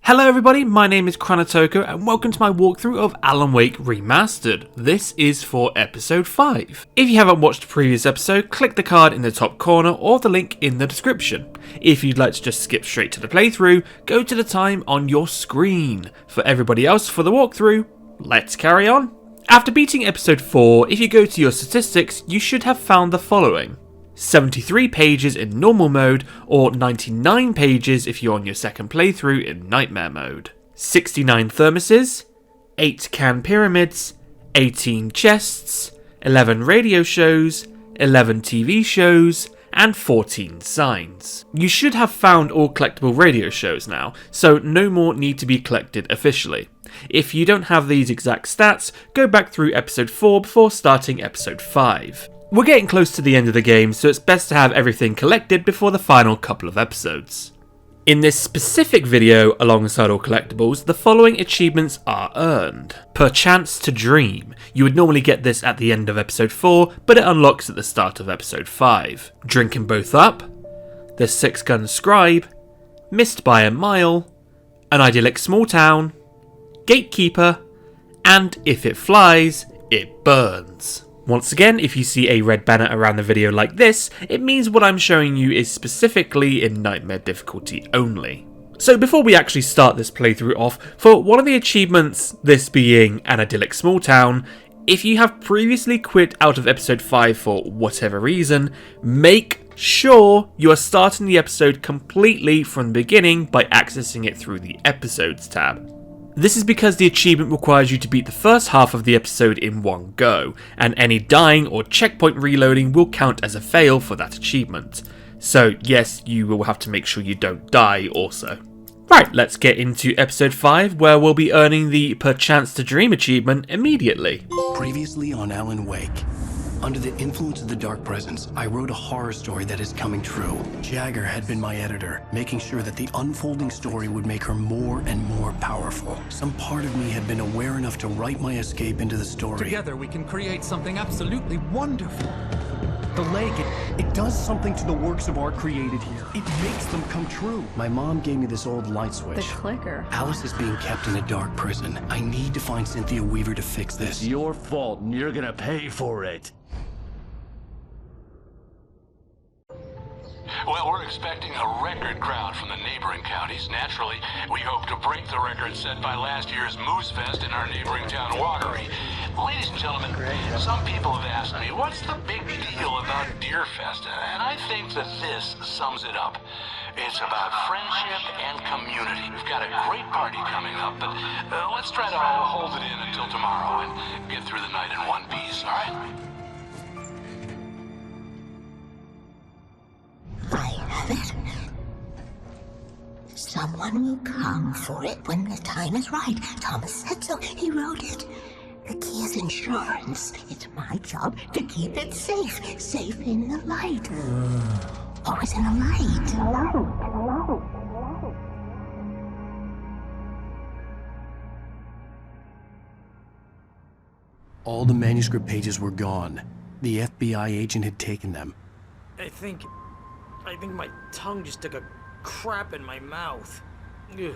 Hello everybody, my name is Chronotoko and welcome to my walkthrough of Alan Wake Remastered. This is for episode 5. If you haven't watched the previous episode, click the card in the top corner or the link in the description. If you'd like to just skip straight to the playthrough, go to the time on your screen. For everybody else for the walkthrough, let's carry on. After beating episode 4, if you go to your statistics, you should have found the following. 73 pages in normal mode, or 99 pages if you're on your second playthrough in nightmare mode. 69 thermoses, 8 can pyramids, 18 chests, 11 radio shows, 11 TV shows, and 14 signs. You should have found all collectible radio shows now, so no more need to be collected officially. If you don't have these exact stats, go back through episode 4 before starting episode 5. We're getting close to the end of the game, so it's best to have everything collected before the final couple of episodes. In this specific video, alongside all collectibles, the following achievements are earned. Perchance to Dream. You would normally get this at the end of episode 4, but it unlocks at the start of episode 5. Drinking Both Up, The 6-Gun Scribe, Missed by a Mile, An Idyllic Small Town, Gatekeeper, and If It Flies, It Burns. Once again, if you see a red banner around the video like this, it means what I'm showing you is specifically in Nightmare difficulty only. So before we actually start this playthrough off, for one of the achievements, this being An Idyllic Small Town, if you have previously quit out of episode 5 for whatever reason, make sure you are starting the episode completely from the beginning by accessing it through the Episodes tab. This is because the achievement requires you to beat the first half of the episode in one go, and any dying or checkpoint reloading will count as a fail for that achievement. So yes, you will have to make sure you don't die also. Right, let's get into episode 5, where we'll be earning the Perchance to Dream achievement immediately. Previously on Alan Wake. Under the influence of the Dark Presence, I wrote a horror story that is coming true. Jagger had been my editor, making sure that the unfolding story would make her more and more powerful. Some part of me had been aware enough to write my escape into the story. Together we can create something absolutely wonderful. The lake, it does something to the works of art created here. It makes them come true. My mom gave me this old light switch. The clicker. Alice is being kept in a dark prison. I need to find Cynthia Weaver to fix this. It's your fault and you're gonna pay for it. Well, we're expecting a record crowd from the neighboring counties. Naturally, we hope to break the record set by last year's Moose Fest in our neighboring town, Watery. Ladies and gentlemen, some people have asked me, what's the big deal about Deer Fest? And I think that this sums it up. It's about friendship and community. We've got a great party coming up, but let's try to hold it in until tomorrow and get through the night in one piece, all right? I have it. Someone will come for it when the time is right. Thomas said so. He wrote it. The key is insurance. It's my job to keep it safe. Safe in the light. Always in the light. All the manuscript pages were gone. The FBI agent had taken them. I think my tongue just took a crap in my mouth. Ugh.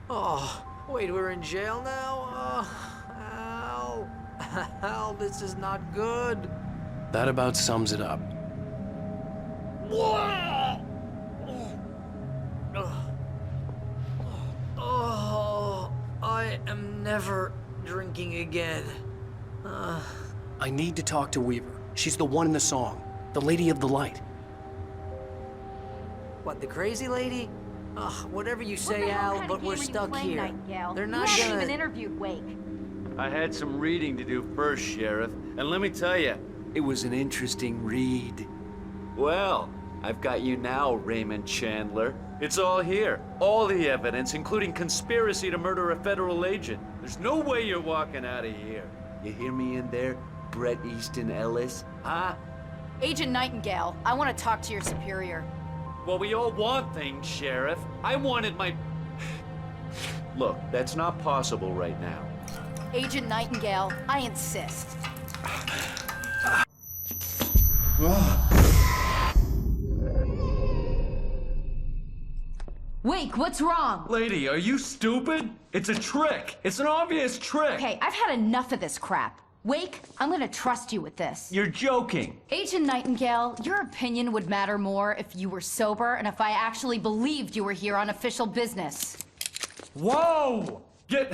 Oh, wait, we're in jail now? Oh, ow, this is not good. That about sums it up. Oh, I am never drinking again. I need to talk to Weaver. She's the one in the song. The Lady of the Light. What, the crazy lady? Whatever you say, Al, but we're stuck here. They're not you gonna... haven't even interviewed Wake. I had some reading to do first, Sheriff, and let me tell you, it was an interesting read. Well, I've got you now, Raymond Chandler. It's all here. All the evidence, including conspiracy to murder a federal agent. There's no way you're walking out of here. You hear me in there, Bret Easton Ellis? Huh? Agent Nightingale, I want to talk to your superior. Well, we all want things, Sheriff. I wanted my... Look, that's not possible right now. Agent Nightingale, I insist. Wait! Wake, what's wrong? Lady, are you stupid? It's a trick. It's an obvious trick. Okay, I've had enough of this crap. Wake, I'm gonna trust you with this. You're joking. Agent Nightingale, your opinion would matter more if you were sober and if I actually believed you were here on official business. Whoa! Get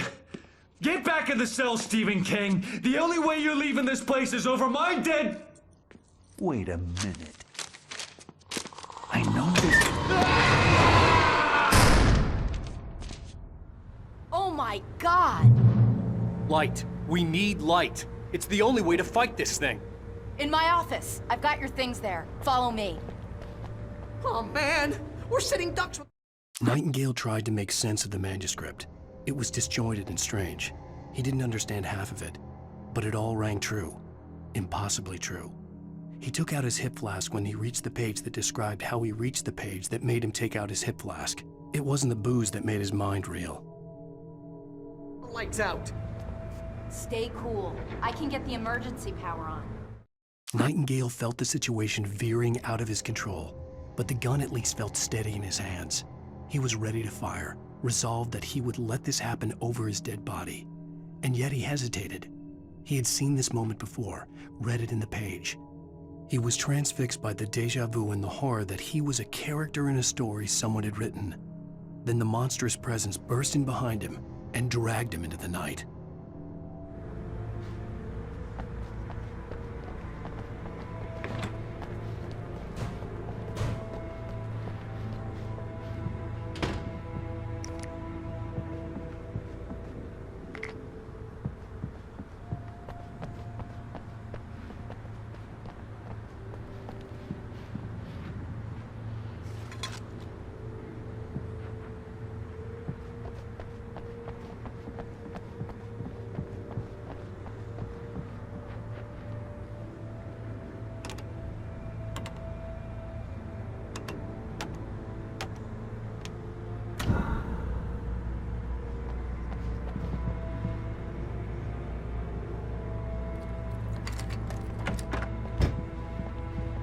back in the cell, Stephen King. The only way you're leaving this place is over my dead... Wait a minute. I know this... Oh my God! Light. We need light. It's the only way to fight this thing. In my office. I've got your things there. Follow me. Oh man, we're sitting ducks with... Nightingale tried to make sense of the manuscript. It was disjointed and strange. He didn't understand half of it, but it all rang true. Impossibly true. He took out his hip flask when he reached the page that described how he reached the page that made him take out his hip flask. It wasn't the booze that made his mind reel. Lights out. Stay cool. I can get the emergency power on. Nightingale felt the situation veering out of his control, but the gun at least felt steady in his hands. He was ready to fire, resolved that he would let this happen over his dead body. And yet he hesitated. He had seen this moment before, read it in the page. He was transfixed by the déjà vu and the horror that he was a character in a story someone had written. Then the monstrous presence burst in behind him and dragged him into the night.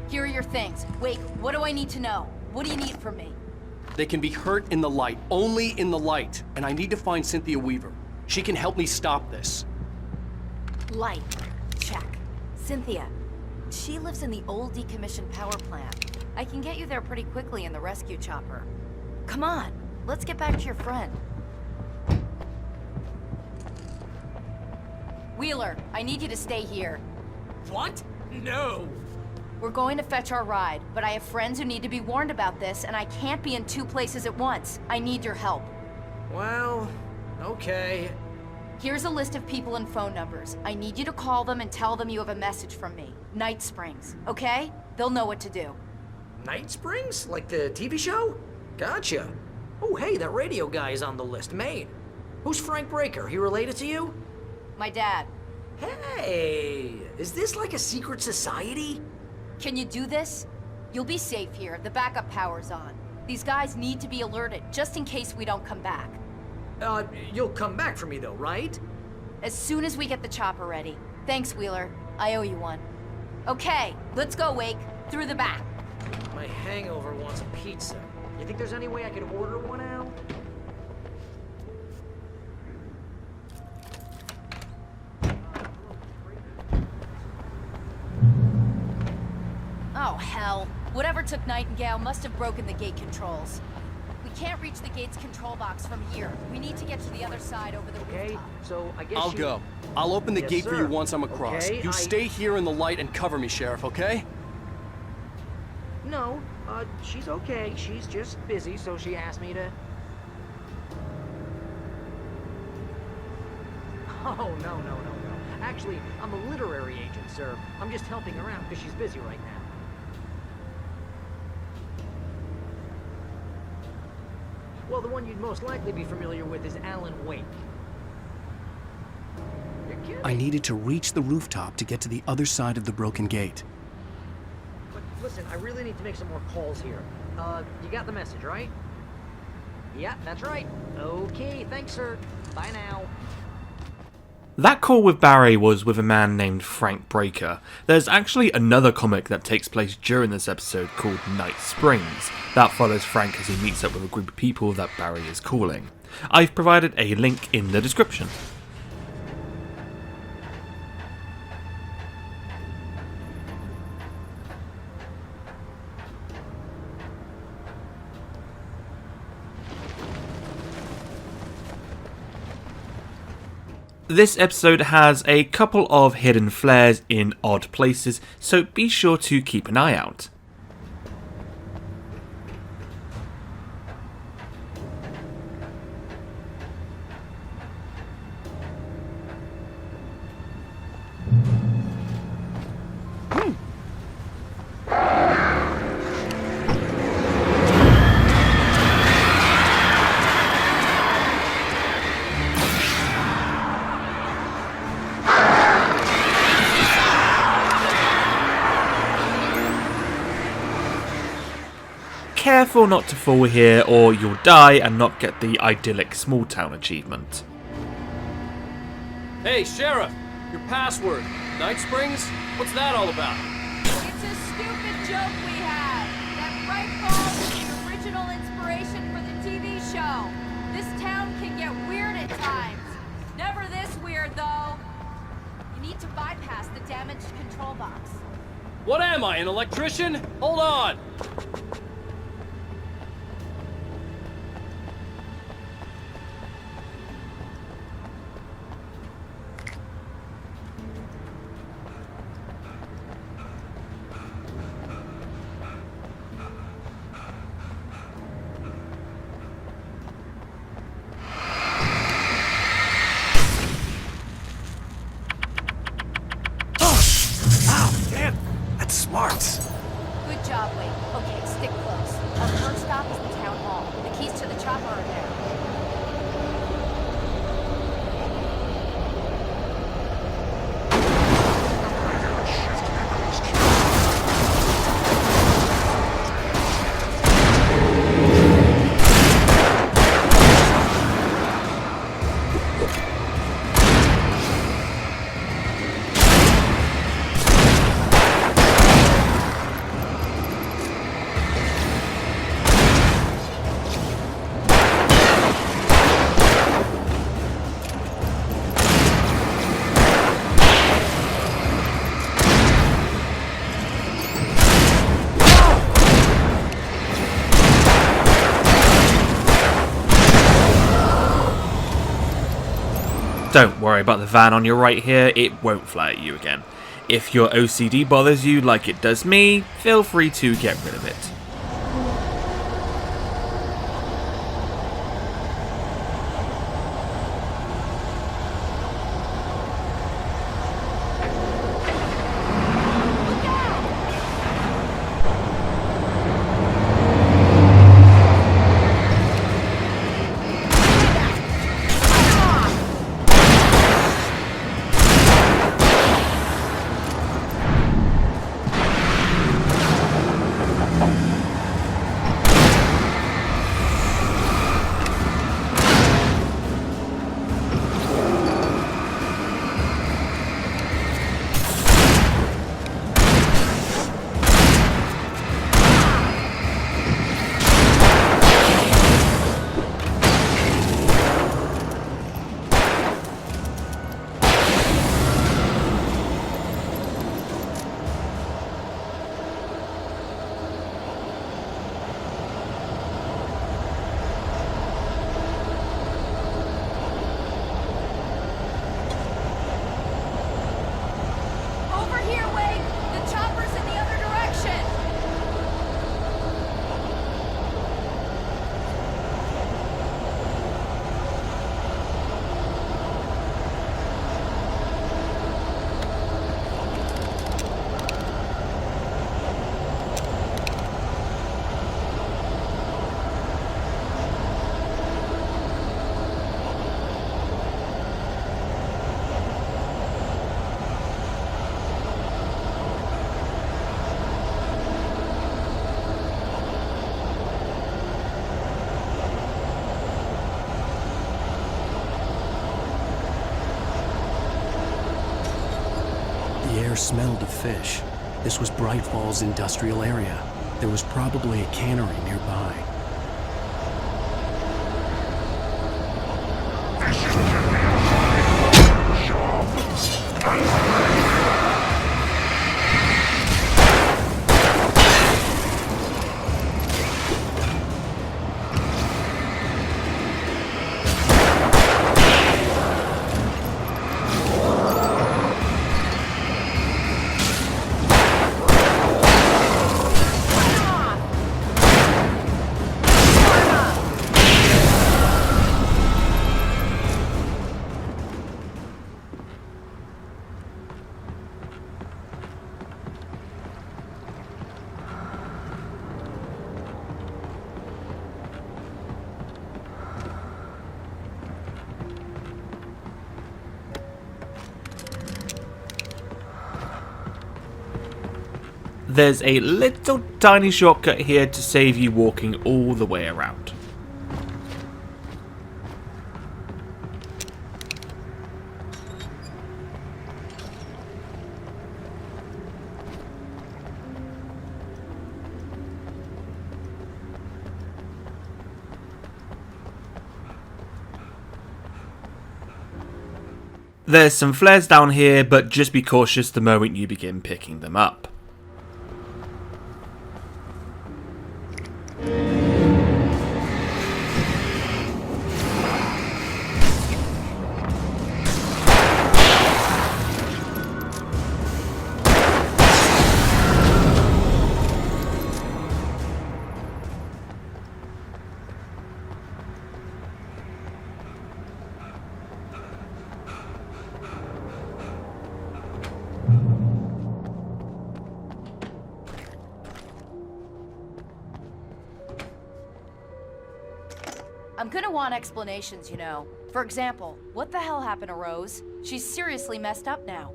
Here are your things. Wait, what do I need to know? What do you need from me? They can be hurt in the light, only in the light. And I need to find Cynthia Weaver. She can help me stop this. Light. Check. Cynthia. She lives in the old decommissioned power plant. I can get you there pretty quickly in the rescue chopper. Come on, let's get back to your friend. Wheeler, I need you to stay here. What? No. We're going to fetch our ride, but I have friends who need to be warned about this, and I can't be in two places at once. I need your help. Well, okay. Here's a list of people and phone numbers. I need you to call them and tell them you have a message from me. Night Springs, okay? They'll know what to do. Night Springs? Like the TV show? Gotcha. Oh, hey, that radio guy is on the list. Maine. Who's Frank Breaker? He related to you? My dad. Hey, is this like a secret society? Can you do this? You'll be safe here. The backup power's on. These guys need to be alerted, just in case we don't come back. You'll come back for me though, right? As soon as we get the chopper ready. Thanks, Wheeler. I owe you one. Okay, let's go, Wake. Through the back. My hangover wants a pizza. You think there's any way I could order one out? Oh, hell. Whatever took Nightingale must have broken the gate controls. We can't reach the gate's control box from here. We need to get to the other side over the rooftop. So I guess I'll go. I'll open the Yes, gate for sir. you once I'm across. Okay, You stay here in the light and cover me, Sheriff, okay? No, she's okay. She's just busy, so she asked me to... Oh, no. Actually, I'm a literary agent, sir. I'm just helping her out because she's busy right now. Well, the one you'd most likely be familiar with is Alan Wake. You're kidding. I needed to reach the rooftop to get to the other side of the broken gate. But listen, I really need to make some more calls here. You got the message, right? Yeah, that's right. Okay, thanks, sir. Bye now. That call with Barry was with a man named Frank Breaker. There's actually another comic that takes place during this episode called Night Springs that follows Frank as he meets up with a group of people that Barry is calling. I've provided a link in the description. This episode has a couple of hidden flares in odd places, so be sure to keep an eye out. Careful not to fall here or you'll die and not get the Idyllic small town achievement. Hey, Sheriff! Your password. Night Springs? What's that all about? It's a stupid joke we had. That Bright Falls is the original inspiration for the TV show. This town can get weird at times. Never this weird, though. You need to bypass the damaged control box. What am I, an electrician? Hold on! Good job, Wade. Okay, stick close. Our first stop is the town hall. The keys to the chopper are there. Don't worry about the van on your right here, it won't fly at you again. If your OCD bothers you like it does me, feel free to get rid of it. air smelled of fish. This was Bright Falls industrial area. There was probably a cannery nearby. There's a little tiny shortcut here to save you walking all the way around. There's some flares down here, but just be cautious the moment you begin picking them up. I'm gonna want explanations, you know. For example, what the hell happened to Rose? She's seriously messed up now.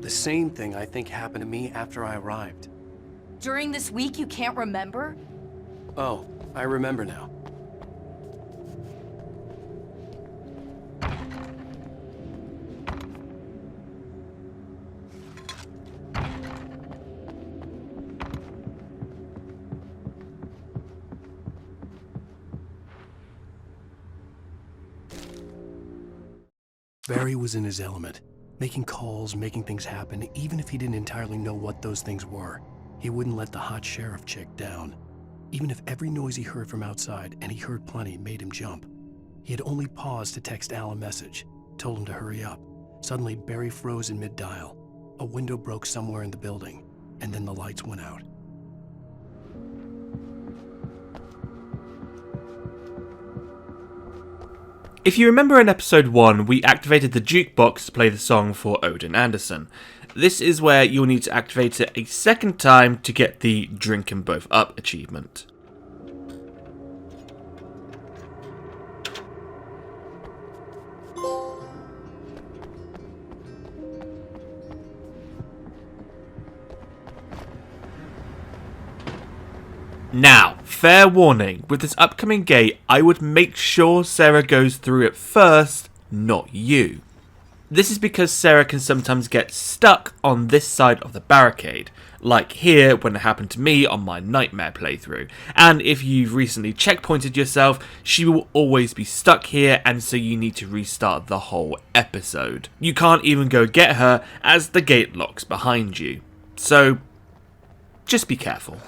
The same thing I think happened to me after I arrived. During this week you can't remember? Oh, I remember now. Barry was in his element, making calls, making things happen, even if he didn't entirely know what those things were. He wouldn't let the hot sheriff chick down. Even if every noise he heard from outside, and he heard plenty, made him jump. He had only paused to text Al a message, told him to hurry up. Suddenly, Barry froze in mid-dial. A window broke somewhere in the building, and then the lights went out. If you remember in episode 1, we activated the Jukebox to play the song for Odin Anderson. This is where you'll need to activate it a second time to get the Drink 'em Both Up achievement. Now, fair warning, with this upcoming gate, I would make sure Sarah goes through it first, not you. This is because Sarah can sometimes get stuck on this side of the barricade, like here when it happened to me on my Nightmare playthrough, and if you've recently checkpointed yourself, she will always be stuck here, and so you need to restart the whole episode. You can't even go get her as the gate locks behind you, so just be careful.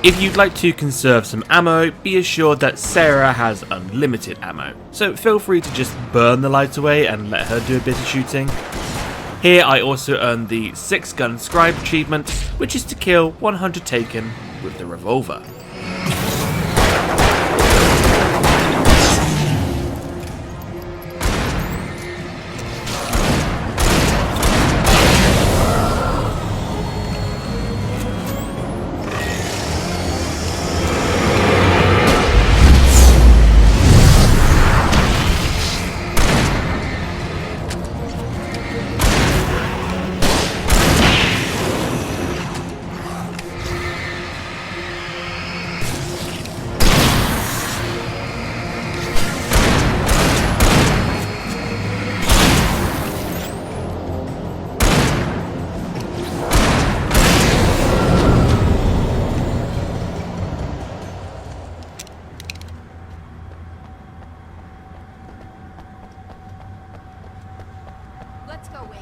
If you'd like to conserve some ammo, be assured that Sarah has unlimited ammo, so feel free to just burn the light away and let her do a bit of shooting. Here I also earned the 6-gun Scribe achievement, which is to kill 100 Taken with the revolver. Let's go, Wake.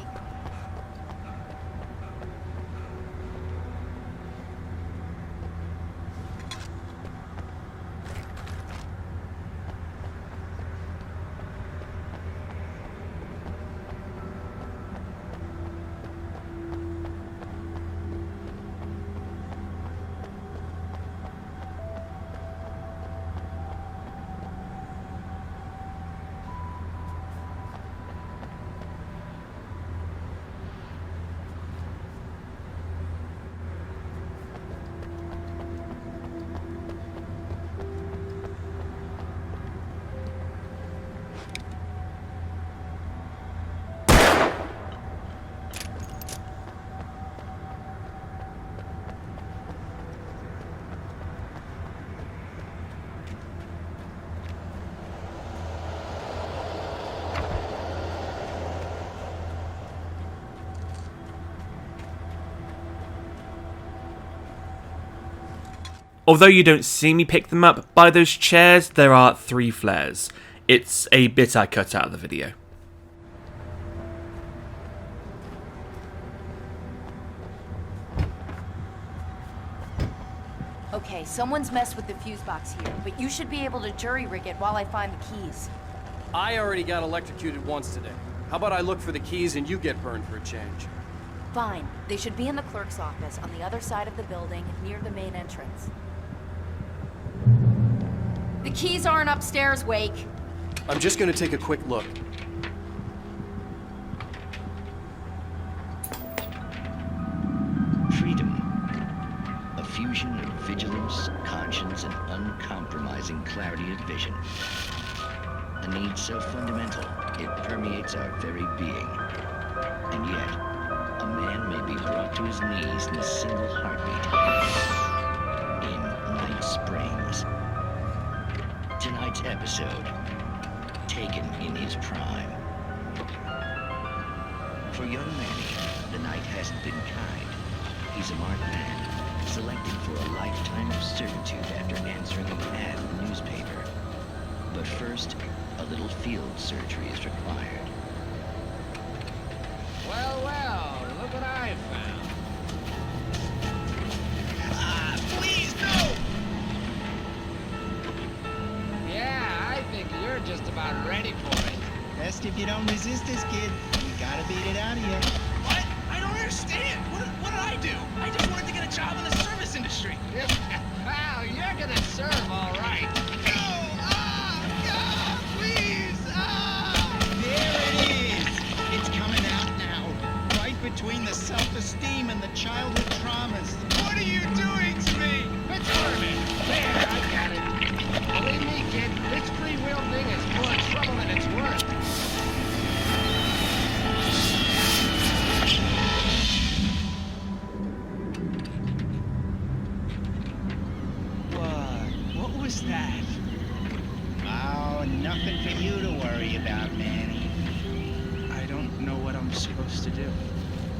Although you don't see me pick them up, by those chairs there are 3 flares. It's a bit I cut out of the video. Okay, someone's messed with the fuse box here, but you should be able to jury-rig it while I find the keys. I already got electrocuted once today. How about I look for the keys and you get burned for a change? Fine. They should be in the clerk's office on the other side of the building, near the main entrance. The keys aren't upstairs, Wake. I'm just gonna take a quick look. Freedom. A fusion of vigilance, conscience, and uncompromising clarity of vision. A need so fundamental, it permeates our very being. And yet, a man may be brought to his knees in a single heartbeat. In Night Springs. Tonight's episode, Taken in his prime. For young Manny, the night hasn't been kind. He's a marked man, selected for a lifetime of servitude after answering an ad in the newspaper. But first, a little field surgery is required. Well, well, look what I found. Please, no! Yeah, I think you're just about ready for it. Best if you don't resist this, kid. We gotta beat it out of you. What? I don't understand. What did I do? I just wanted to get a job in the service industry. Wow, you're gonna serve all right. Please! There it is! It's coming out now. Right between the self-esteem and the childhood traumas. What are you doing to me? Quit squirming. There, I got it. Believe me, kid, this free will thing is more trouble than it's worth. What was that? Oh, nothing for you to worry about, Manny. I don't know what I'm supposed to do.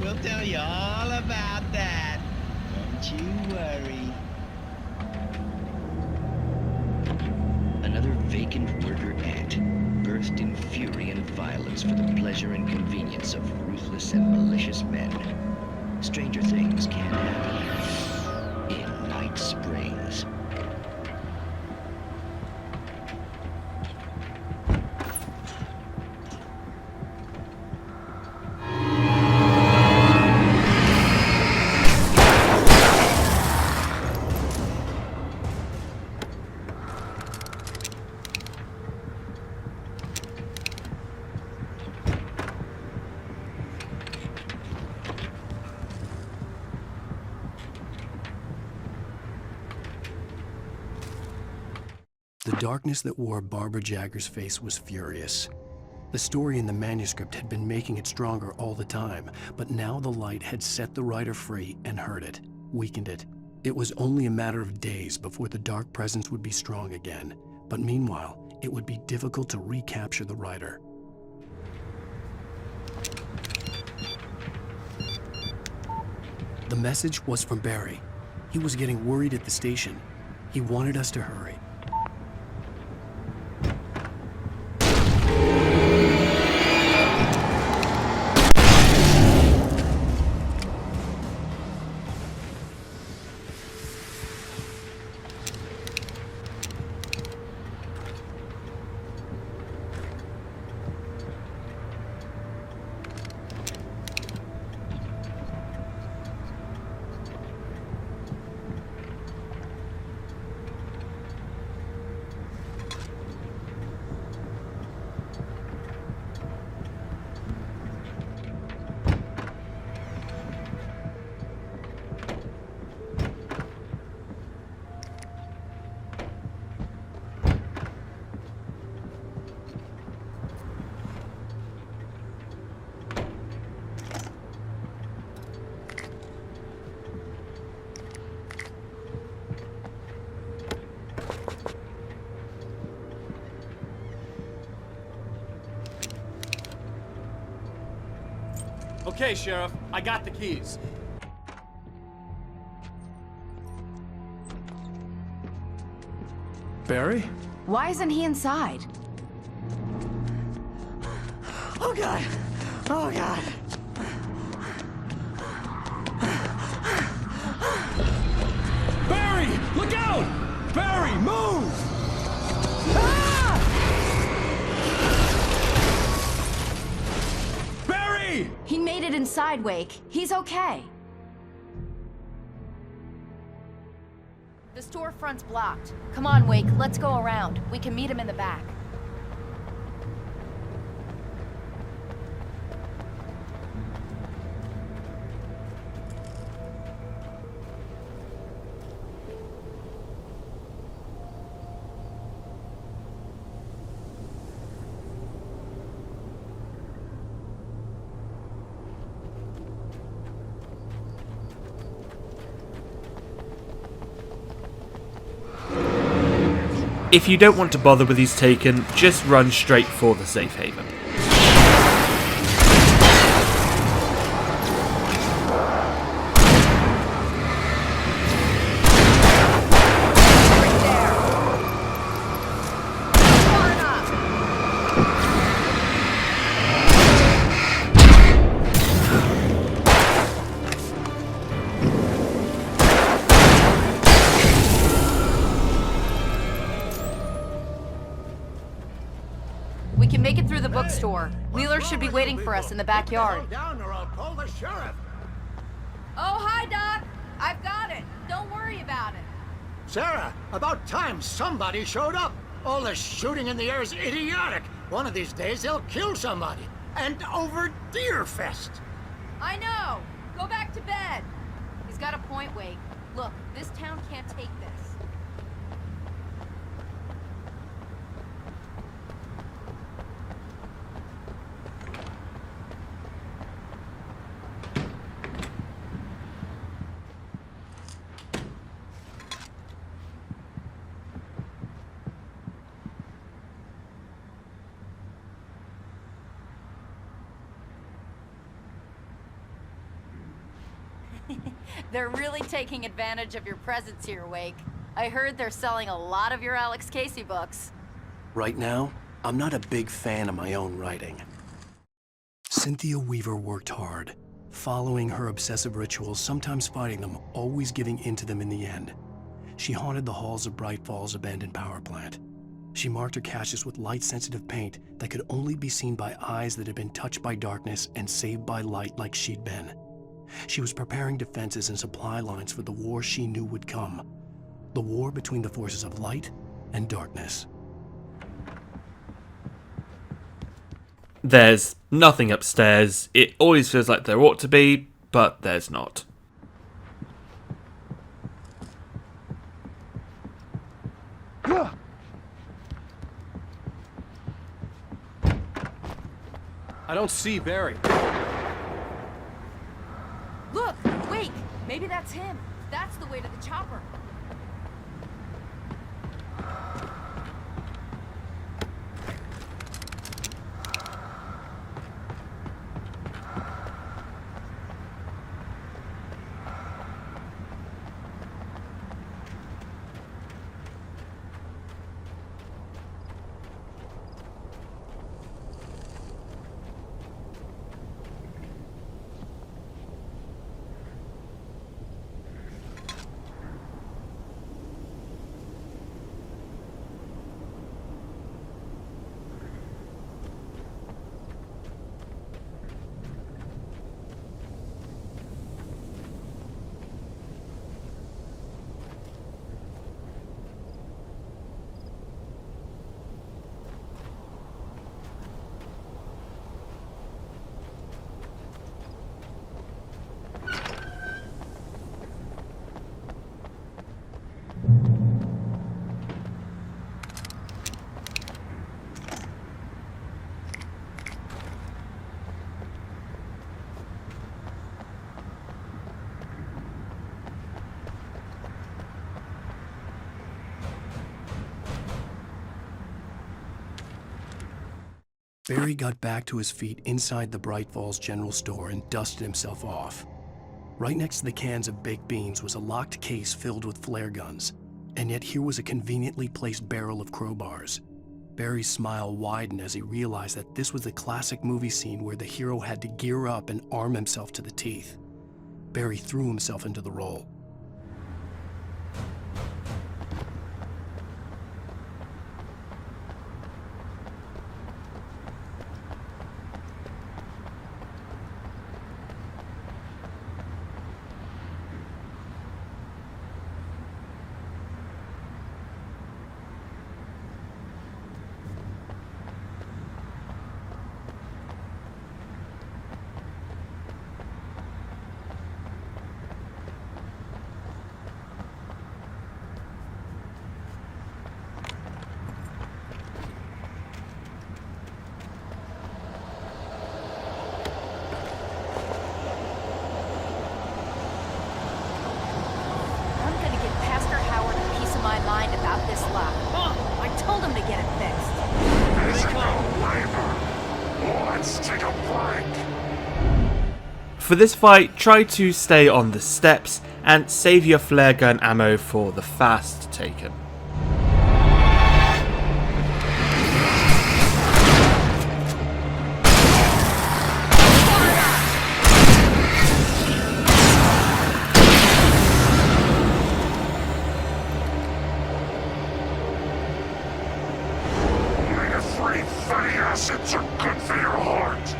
We'll tell you all about that. Don't you worry. Another vacant worker ant, birthed in fury and violence for the pleasure and convenience of ruthless and malicious men. Stranger things can happen in Night Springs. The darkness that wore Barbara Jagger's face was furious. The story in the manuscript had been making it stronger all the time, but now the light had set the writer free and hurt it, weakened it. It was only a matter of days before the dark presence would be strong again, but meanwhile, it would be difficult to recapture the writer. The message was from Barry. He was getting worried at the station. He wanted us to hurry. Okay, Sheriff, I got the keys. Barry? Why isn't he inside? Oh God! Oh God! Barry! Look out! Barry, move! Barry! He made it inside, Wake. He's okay. The storefront's blocked. Come on, Wake. Let's go around. We can meet him in the back. If you don't want to bother with these taken, just run straight for the safe haven. We can make it through the bookstore. Wheeler should be waiting for us in the backyard. Down or I'll call the sheriff. Oh, hi, Doc. I've got it. Don't worry about it. Sarah, about time somebody showed up. All this shooting in the air is idiotic. One of these days they'll kill somebody. And over Deerfest. I know. Go back to bed. He's got a point, Wake. Look, this town can't take this. They're really taking advantage of your presence here, Wake. I heard they're selling a lot of your Alex Casey books. Right now, I'm not a big fan of my own writing. Cynthia Weaver worked hard, following her obsessive rituals, sometimes fighting them, always giving in to them in the end. She haunted the halls of Bright Falls' abandoned power plant. She marked her caches with light-sensitive paint that could only be seen by eyes that had been touched by darkness and saved by light like she'd been. She was preparing defenses and supply lines for the war she knew would come. The war between the forces of light and darkness. There's nothing upstairs. It always feels like there ought to be, but there's not. I don't see Barry. Look! Wake! Maybe that's him. That's the way to the chopper. Barry got back to his feet inside the Bright Falls General Store and dusted himself off. Right next to the cans of baked beans was a locked case filled with flare guns, and yet here was a conveniently placed barrel of crowbars. Barry's smile widened as he realized that this was the classic movie scene where the hero had to gear up and arm himself to the teeth. Barry threw himself into the role. For this fight, try to stay on the steps and save your flare gun ammo for the fast taken. Omega-3 fatty acids are good for your heart.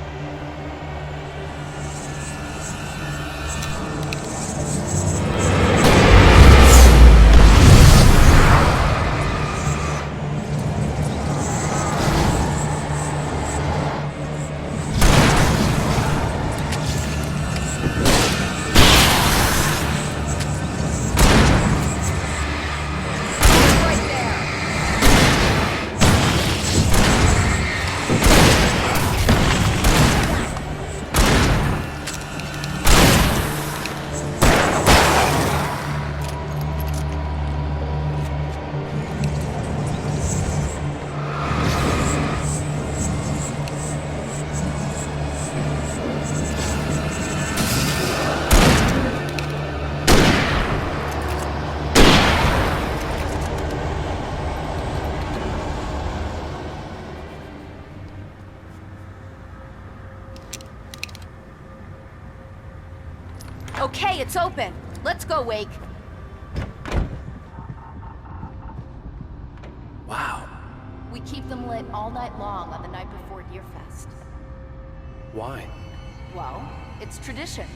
Okay, it's open. Let's go, Wake. Wow. We keep them lit all night long on the night before Deerfest. Why? Well, it's tradition.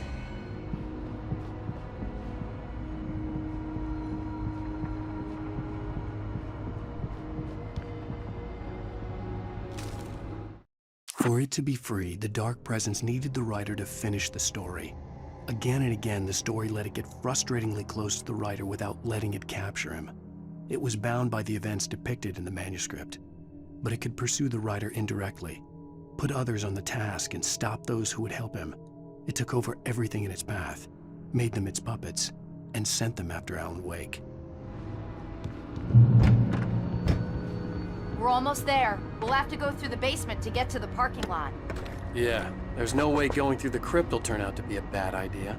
For it to be free, the Dark Presence needed the writer to finish the story. Again and again, the story let it get frustratingly close to the writer without letting it capture him. It was bound by the events depicted in the manuscript, but it could pursue the writer indirectly. put others on the task, and stop those who would help him. It took over everything in its path, made them its puppets, and sent them after Alan Wake. We're almost there. We'll have to go through the basement to get to the parking lot. Yeah, there's no way going through the crypt will turn out to be a bad idea.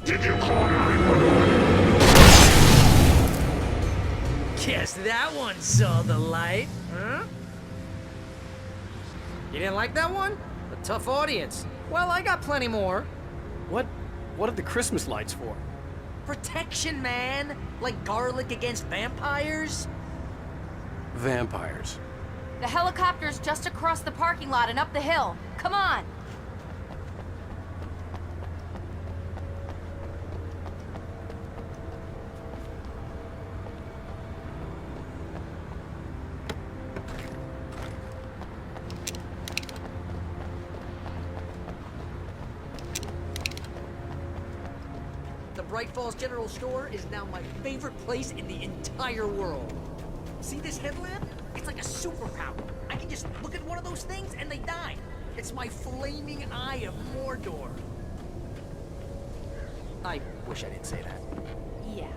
Did you call 911? Guess that one saw the light, huh? You didn't like that one? A tough audience. Well, I got plenty more. What are the Christmas lights for? Protection, man. Like garlic against vampires. Vampires. The helicopter's just across the parking lot and up the hill. Come on! Bright Falls General Store is now my favorite place in the entire world. See this headlamp? It's like a superpower. I can just look at one of those things and they die. It's my flaming eye of Mordor. I wish I didn't say that. Yeah.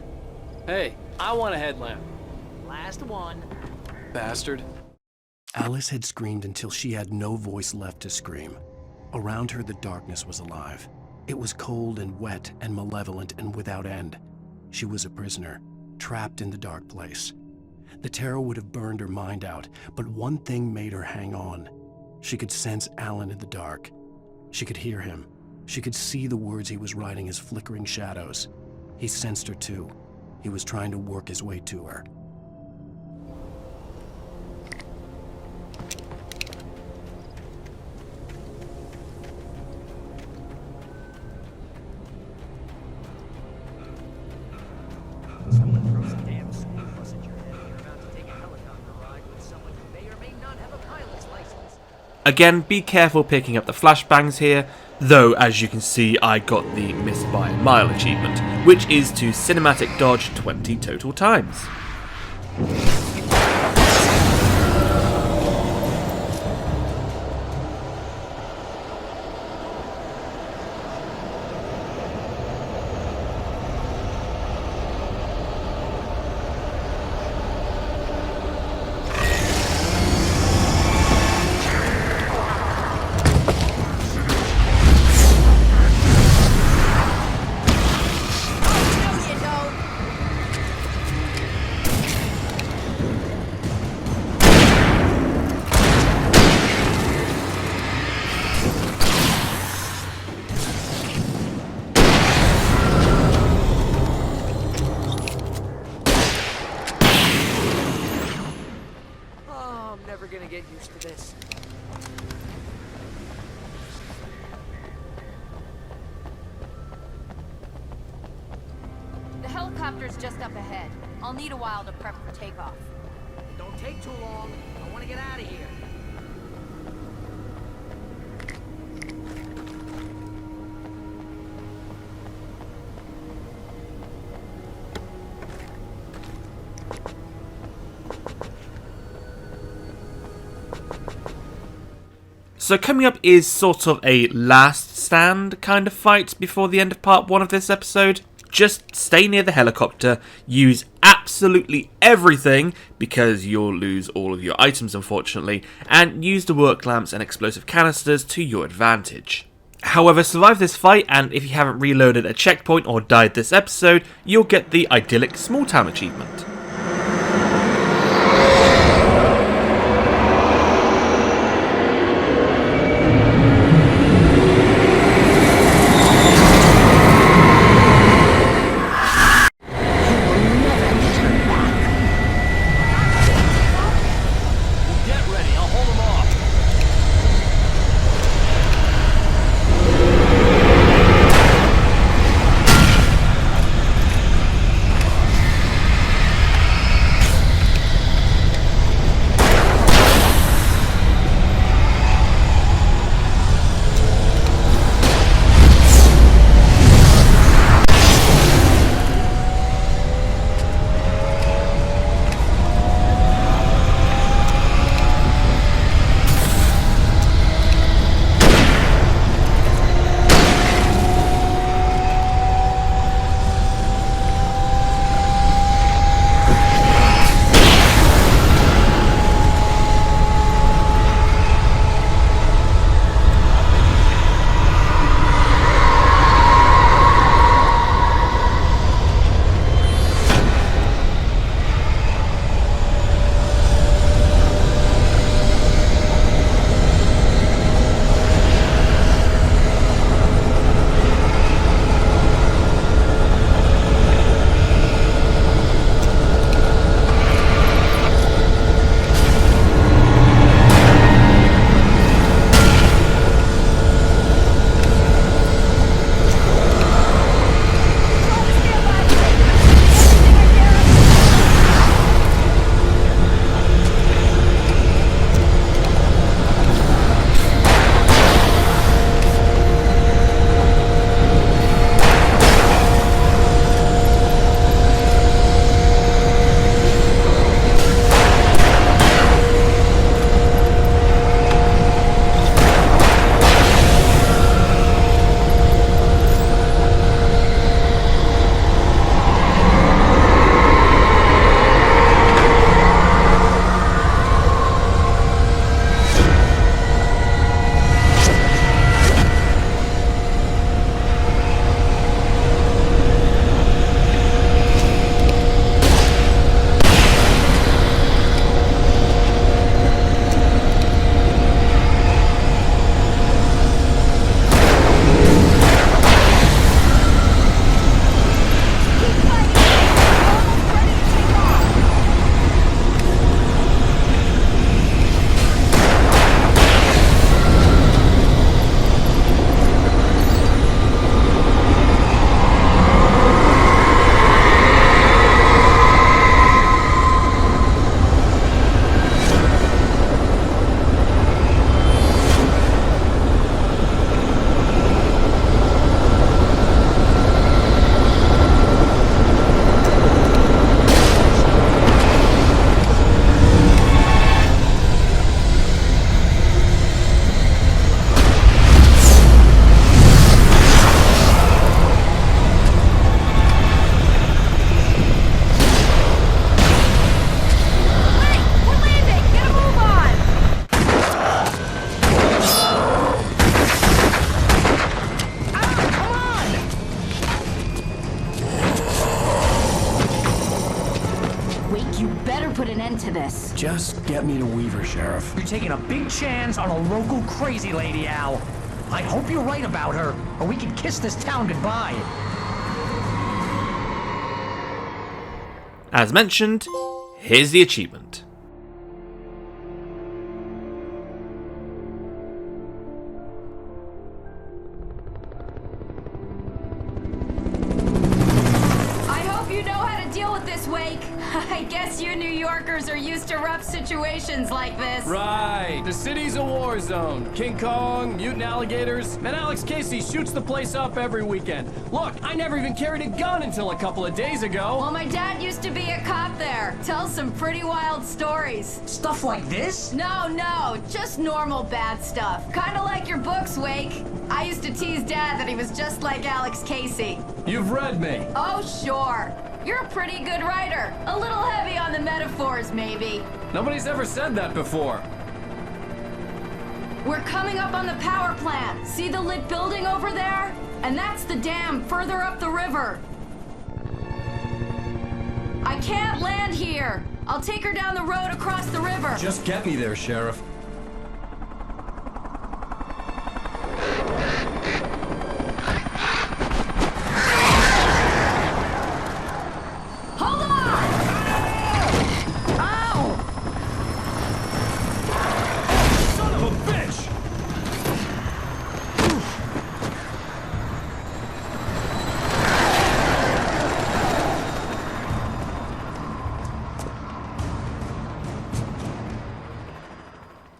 Hey, I want a headlamp. Last one. Bastard. Alice had screamed until she had no voice left to scream. Around her, the darkness was alive. It was cold and wet and malevolent and without end. She was a prisoner, trapped in the dark place. The terror would have burned her mind out, but one thing made her hang on. She could sense Alan in the dark. She could hear him. She could see the words he was writing as flickering shadows. He sensed her too. He was trying to work his way to her. Someone throws a damn school bus at your head and you're about to take a helicopter ride with someone who may or may not have a pilot's license. Again, be careful picking up the flashbangs here, though as you can see I got the Missed by a Mile achievement, which is to cinematic dodge 20 total times. The helicopter's just up ahead. I'll need a while to prep for takeoff. Don't take too long. I want to get out of here. So coming up is sort of a last stand kind of fight before the end of part 1 of this episode. Just stay near the helicopter, use absolutely everything, because you'll lose all of your items unfortunately, and use the work lamps and explosive canisters to your advantage. However, survive this fight, and if you haven't reloaded a checkpoint or died this episode, you'll get the Idyllic Small Town achievement. Just get me to Weaver, Sheriff. You're taking a big chance on a local crazy lady, Al. I hope you're right about her, or we can kiss this town goodbye. As mentioned, here's the achievement. I hope you know how to deal with this, Wake. I guess you New Yorkers soldiers are used to rough situations like this. Right. The city's a war zone. King Kong, mutant alligators, and Alex Casey shoots the place up every weekend. Look, I never even carried a gun until a couple of days ago. Well, my dad used to be a cop there. Tells some pretty wild stories. Stuff like this? No, just normal bad stuff. Kinda like your books, Wake. I used to tease Dad that he was just like Alex Casey. You've read me. Oh, sure. You're a pretty good writer. A little heavy on the metaphors, maybe. Nobody's ever said that before. We're coming up on the power plant. See the lit building over there? And that's the dam further up the river. I can't land here. I'll take her down the road across the river. Just get me there, Sheriff. Hold on! Ow! Son of a bitch!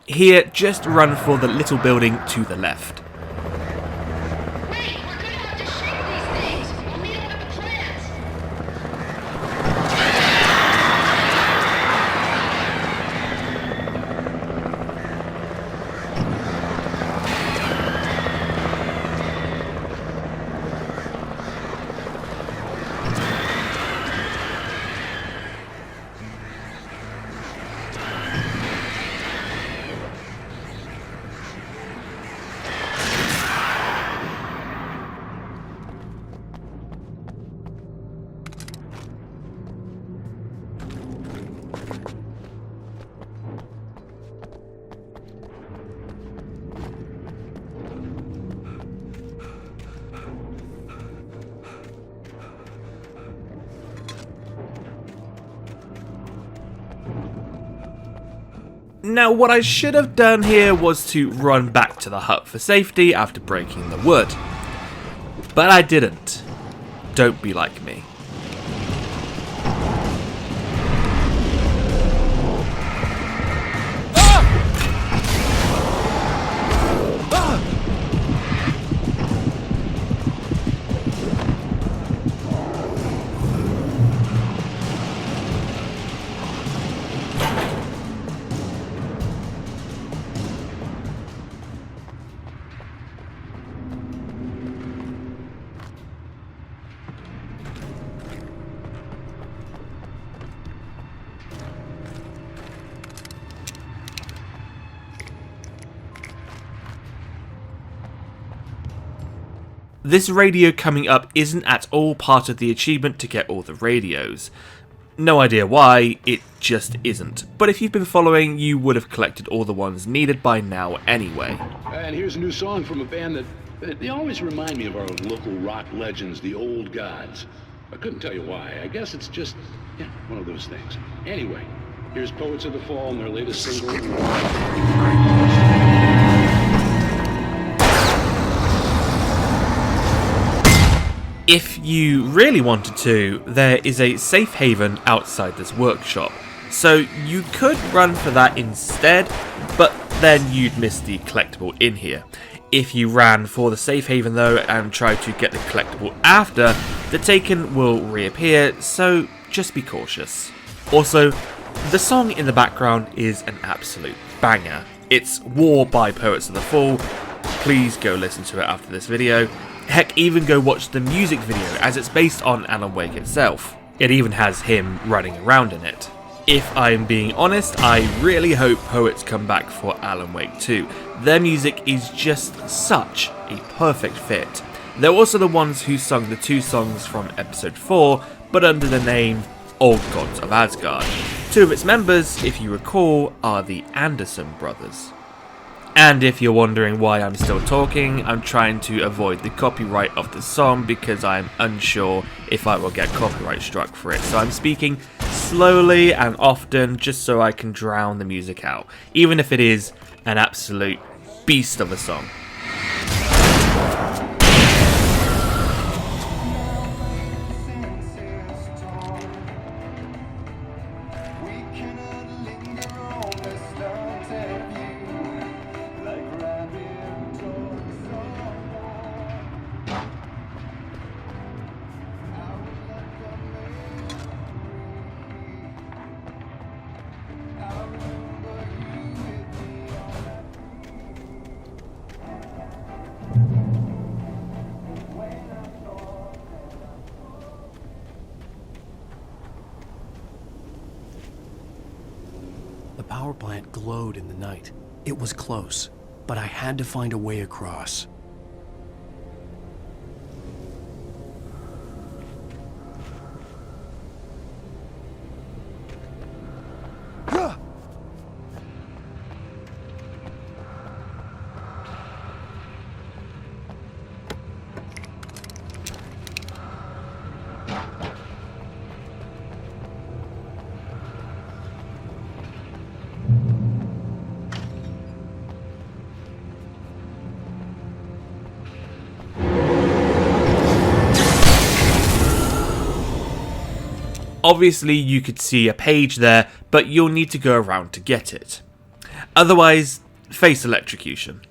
Here, just run for the little building to the left. Now, what I should have done here was to run back to the hut for safety after breaking the wood. But I didn't. Don't be like me. This radio coming up isn't at all part of the achievement to get all the radios. No idea why, it just isn't. But if you've been following, you would have collected all the ones needed by now anyway. And here's a new song from a band that they always remind me of our local rock legends, the Old Gods. I couldn't tell you why. I guess it's just, one of those things. Anyway, here's Poets of the Fall and their latest single. If you really wanted to, there is a safe haven outside this workshop, so you could run for that instead, but then you'd miss the collectible in here. If you ran for the safe haven though and tried to get the collectible after, the Taken will reappear, so just be cautious. Also, the song in the background is an absolute banger. It's War by Poets of the Fall. Please go listen to it after this video. Heck, even go watch the music video, as it's based on Alan Wake itself. It even has him running around in it. If I'm being honest, I really hope Poets come back for Alan Wake 2. Their music is just such a perfect fit. They're also the ones who sung the 2 songs from episode 4, but under the name Old Gods of Asgard. 2 of its members, if you recall, are the Anderson brothers. And if you're wondering why I'm still talking, I'm trying to avoid the copyright of the song because I'm unsure if I will get copyright struck for it. So I'm speaking slowly and often just so I can drown the music out, even if it is an absolute beast of a song. We cannot power plant glowed in the night. It was close, but I had to find a way across. Obviously you could see a page there, but you'll need to go around to get it. Otherwise, face electrocution.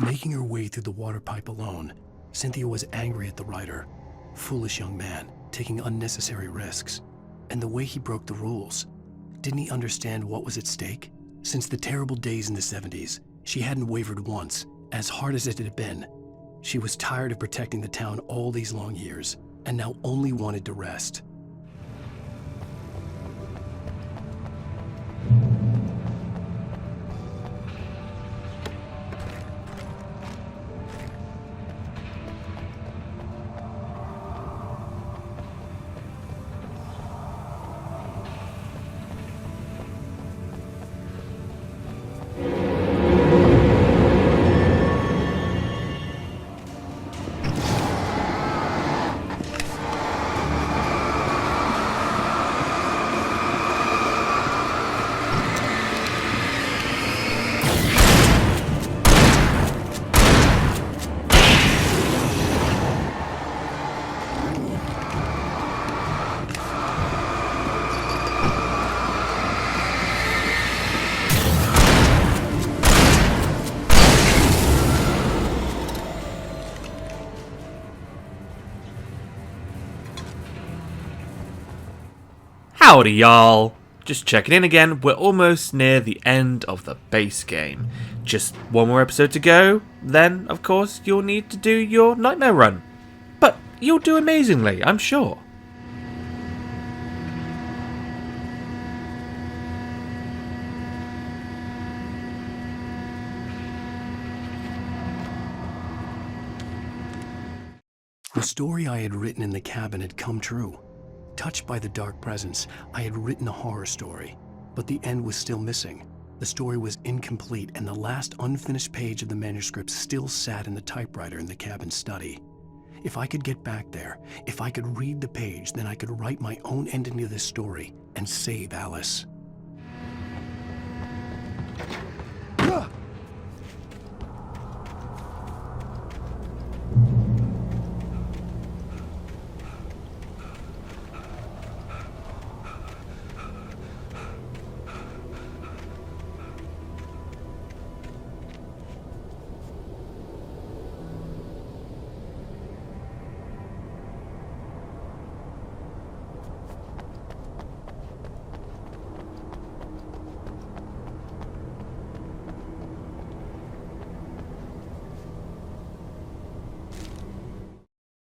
Making her way through the water pipe alone, Cynthia was angry at the writer. Foolish young man, taking unnecessary risks. And the way he broke the rules. Didn't he understand what was at stake? Since the terrible days in the 70s, she hadn't wavered once, as hard as it had been. She was tired of protecting the town all these long years, and now only wanted to rest. Howdy y'all! Just checking in again, we're almost near the end of the base game. Just one more episode to go, then of course you'll need to do your nightmare run. But you'll do amazingly, I'm sure. The story I had written in the cabin had come true. Touched by the dark presence, I had written a horror story, but the end was still missing. The story was incomplete, and the last unfinished page of the manuscript still sat in the typewriter in the cabin study. If I could get back there, if I could read the page, then I could write my own ending to this story and save Alice.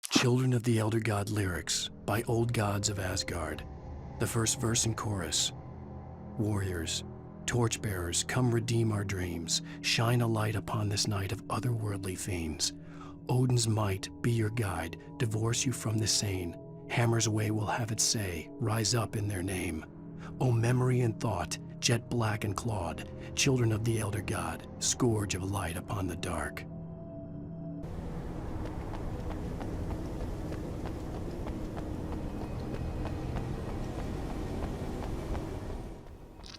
Children of the Elder God lyrics by Old Gods of Asgard. The first verse and chorus. Warriors, torchbearers, come redeem our dreams. Shine a light upon this night of otherworldly fiends. Odin's might be your guide, divorce you from the sane. Hammer's way will have its say, rise up in their name. O memory and thought, jet black and clawed, children of the elder god, scourge of light upon the dark.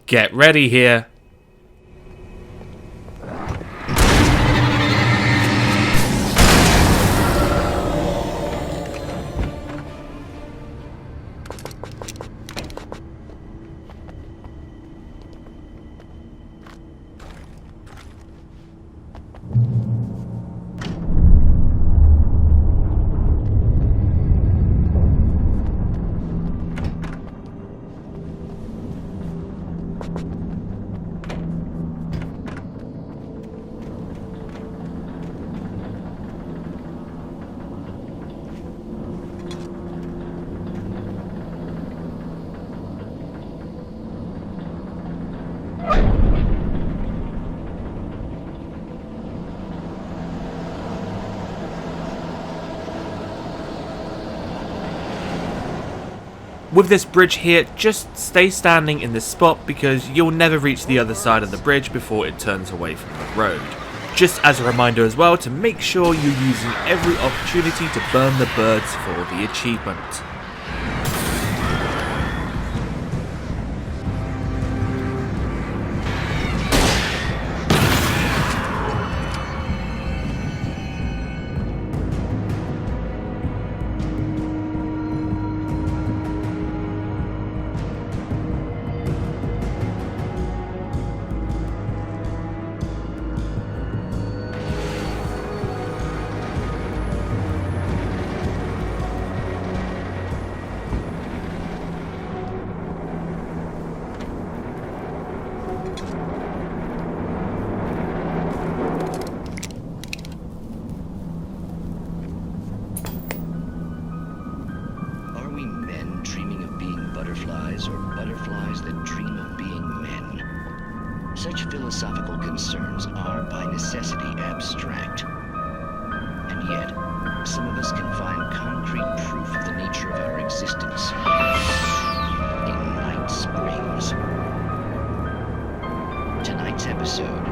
Get ready here. With this bridge here, just stay standing in this spot because you'll never reach the other side of the bridge before it turns away from the road. Just as a reminder as well to make sure you're using every opportunity to burn the birds for the achievement. Such philosophical concerns are by necessity abstract. And yet, some of us can find concrete proof of the nature of our existence in Night Springs. Tonight's episode,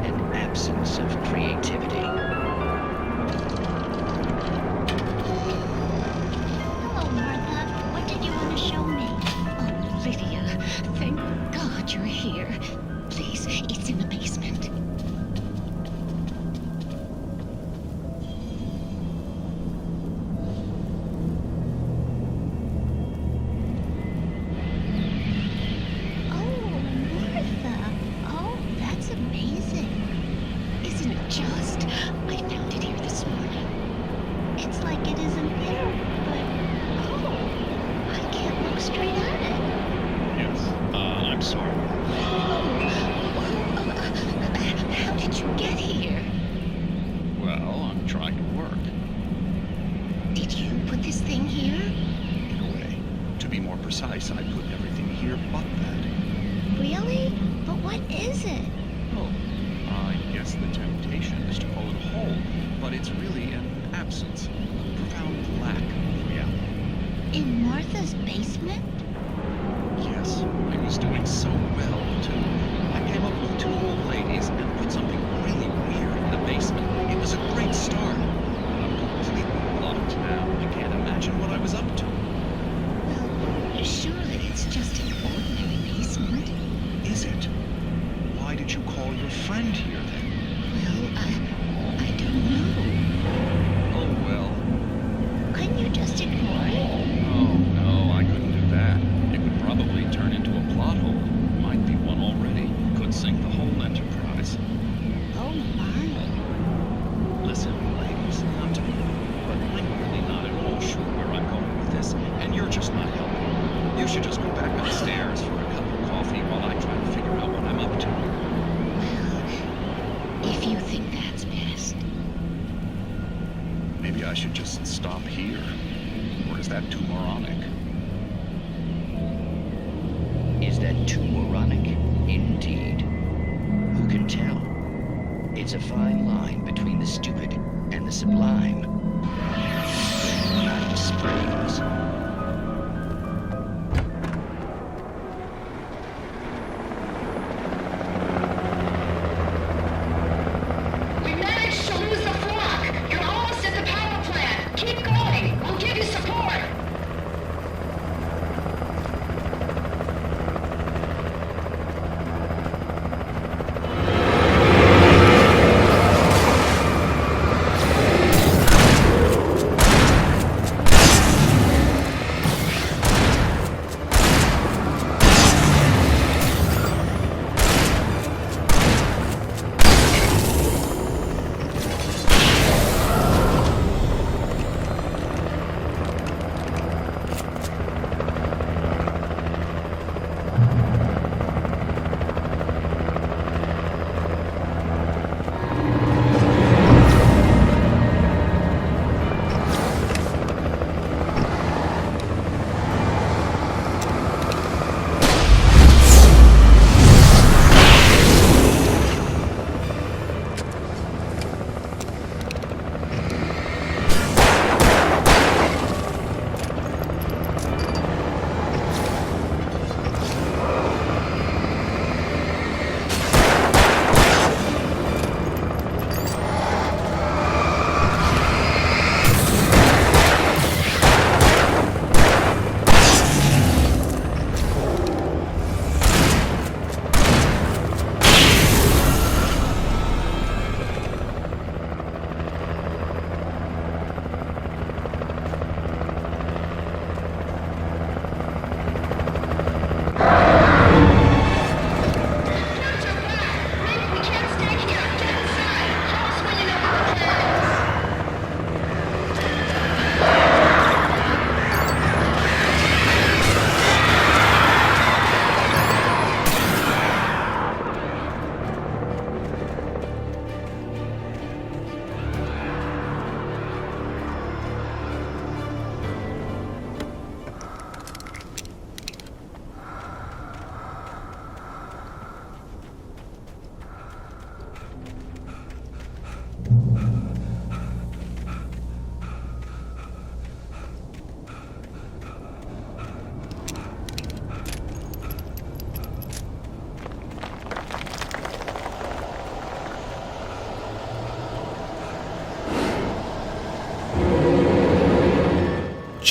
an absence of creativity. Hello, Martha. What did you want to show me? Oh, Lydia, thank God you're here. Please, it's in the basement. I put everything here but that. Really? But what is it? Oh, I guess the temptation is to call it a hole, but it's really an absence, a profound lack of reality. In Martha's basement? Yes, I was doing so well, too. I came up with 2 old ladies and put something really weird in the basement. It was a great start. But I'm completely blocked now. I can't imagine what I was up to. Surely it's just an ordinary basement. Is it? Why did you call your friend here then? Well, I don't know. Oh well. Couldn't you just ignore it? Oh no, I couldn't do that. It would probably turn into a plot hole. Might be one already. Could sink the whole enterprise. Oh my. Listen, ladies, I'm telling you, but I'm really not at all sure where I'm going with this, and you're just not helping. You should just go back upstairs for a cup of coffee while I try to figure out what I'm up to. Well, if you think that's best. Maybe I should just stop here. Or is that too moronic? Is that too moronic? Indeed. Who can tell? It's a fine line between the stupid and the sublime. Night Springs.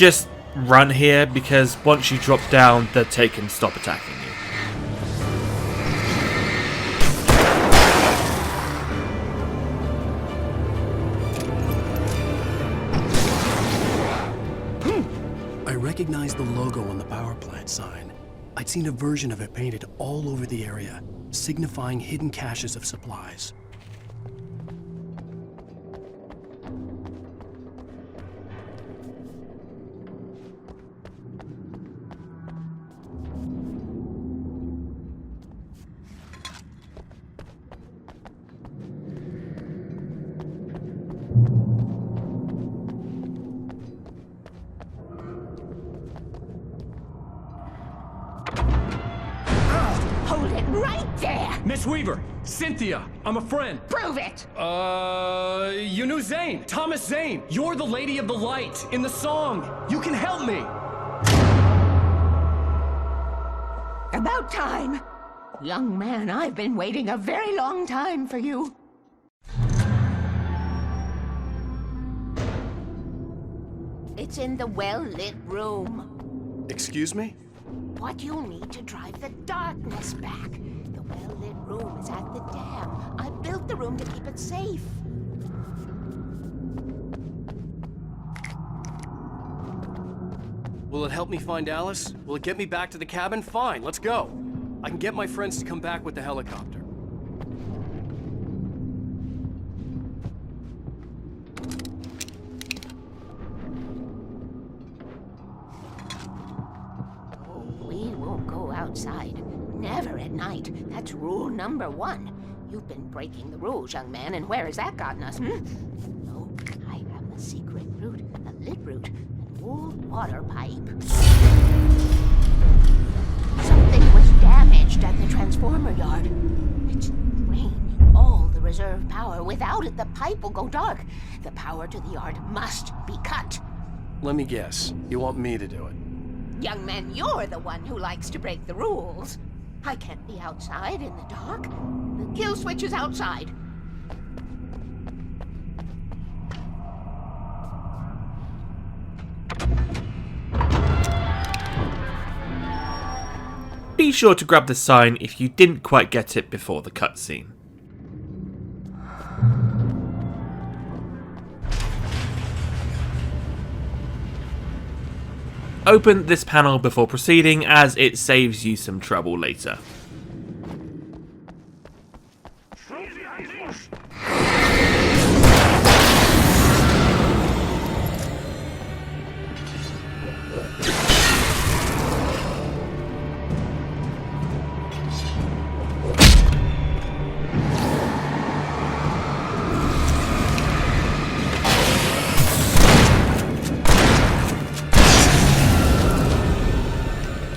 just run here, because once you drop down, the Taken stop attacking you. I recognized the logo on the power plant sign. I'd seen a version of it painted all over the area, signifying hidden caches of supplies. Hold it right there! Miss Weaver! Cynthia! I'm a friend! Prove it! You knew Zane! Thomas Zane! You're the Lady of the Light in the song! You can help me! About time! Young man, I've been waiting a very long time for you. It's in the well-lit room. Excuse me? What you'll need to drive the darkness back. The well-lit room is at the dam. I built the room to keep it safe. Will it help me find Alice? Will it get me back to the cabin? Fine, let's go. I can get my friends to come back with the helicopter. We won't go outside. Never at night. That's rule number 1. You've been breaking the rules, young man, and where has that gotten us, No, I have a secret route, a lit route, an old water pipe. Something was damaged at the transformer yard. It's draining all the reserve power. Without it, the pipe will go dark. The power to the yard must be cut. Let me guess. You want me to do it? Young man, you're the one who likes to break the rules. I can't be outside in the dark. The kill switch is outside. Be sure to grab the sign if you didn't quite get it before the cutscene. Open this panel before proceeding, as it saves you some trouble later.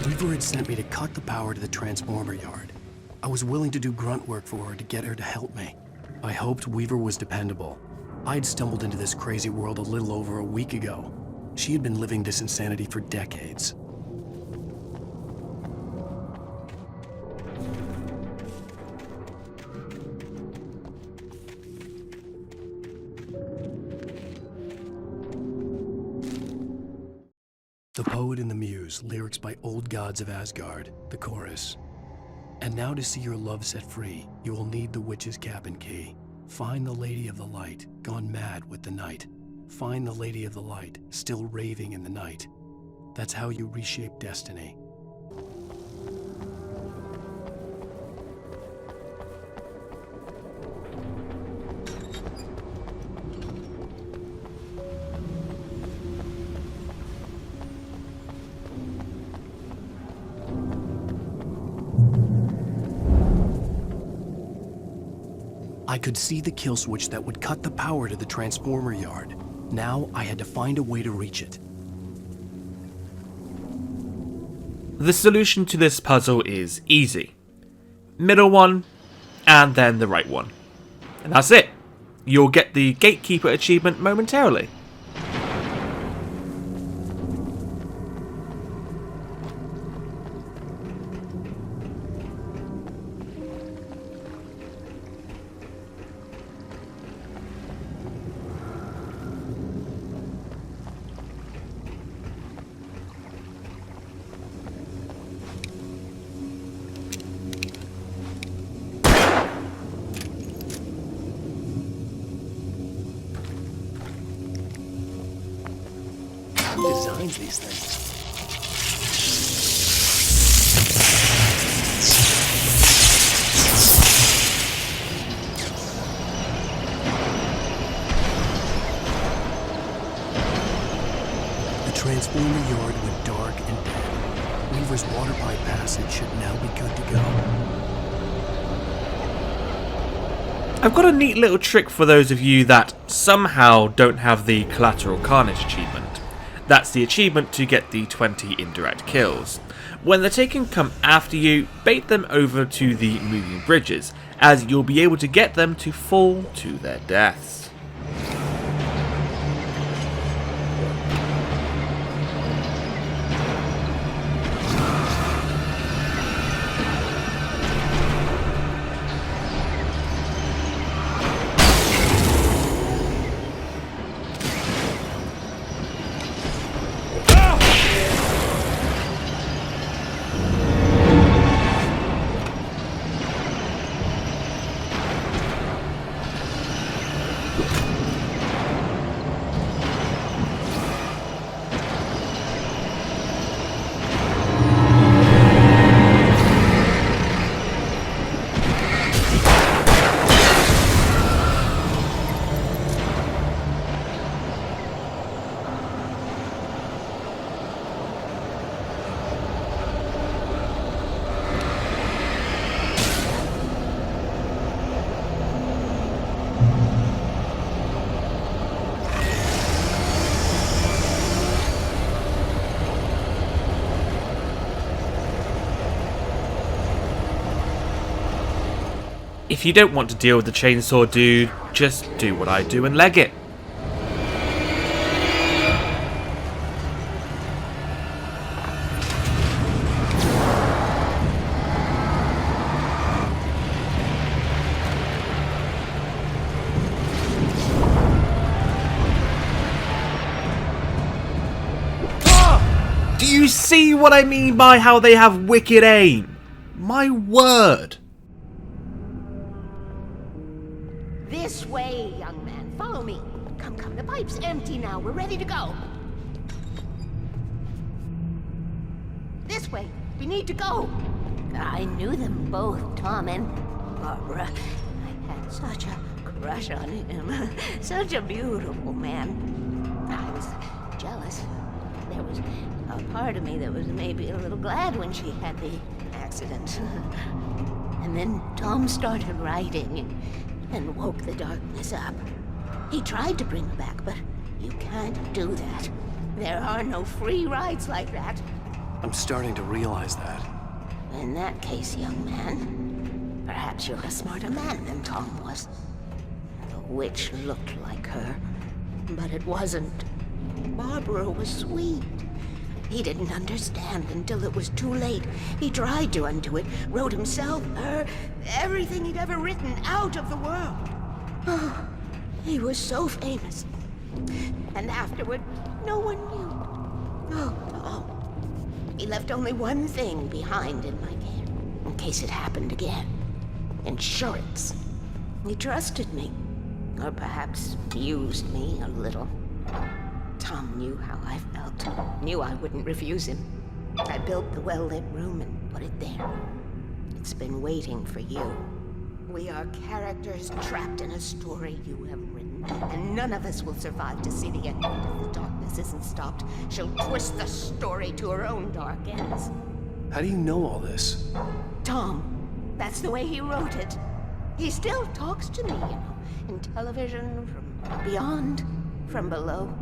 Weaver had sent me to cut the power to the transformer yard. I was willing to do grunt work for her to get her to help me. I hoped Weaver was dependable. I'd stumbled into this crazy world a little over a week ago. She had been living this insanity for decades. The Poet and the Muse, lyrics by Old Gods of Asgard, the chorus. And now to see your love set free, you will need the witch's cabin key. Find the Lady of the Light, gone mad with the night. Find the Lady of the Light, still raving in the night. That's how you reshape destiny. I could see the kill switch that would cut the power to the transformer yard. Now I had to find a way to reach it. The solution to this puzzle is easy. Middle one, and then the right one. And that's it. You'll get the Gatekeeper achievement momentarily. Who designs these things? The transformer yard went dark and dead. Weaver's water pipe passage should now be good to go. I've got a neat little trick for those of you that somehow don't have the Collateral Carnage achievement. That's the achievement to get the 20 indirect kills. When the Taken come after you, bait them over to the moving bridges, as you'll be able to get them to fall to their deaths. If you don't want to deal with the chainsaw dude, just do what I do and leg it. Do you see what I mean by how they have wicked aim? My word. This way, young man. Follow me. Come, come. The pipe's empty now. We're ready to go. This way. We need to go. I knew them both, Tom and Barbara. I had such a crush on him. Such a beautiful man. I was jealous. There was a part of me that was maybe a little glad when she had the accident. And then Tom started writing and woke the darkness up. He tried to bring her back, but you can't do that. There are no free rides like that. I'm starting to realize that. In that case, young man, perhaps you're a smarter man than Tom was. The witch looked like her, but it wasn't. Barbara was sweet. He didn't understand until it was too late. He tried to undo it, wrote himself, her, everything he'd ever written out of the world. Oh, he was so famous. And afterward, no one knew. Oh, Tom. He left only one thing behind in my care, in case it happened again. Insurance. He trusted me. Or perhaps used me a little. Tom knew how I felt. Knew I wouldn't refuse him. I built the well-lit room and put it there. It's been waiting for you. We are characters trapped in a story you have written, and none of us will survive to see the end of it if the darkness isn't stopped. She'll twist the story to her own dark ends. How do you know all this? Tom, that's the way he wrote it. He still talks to me, you know, in television, from beyond, from below.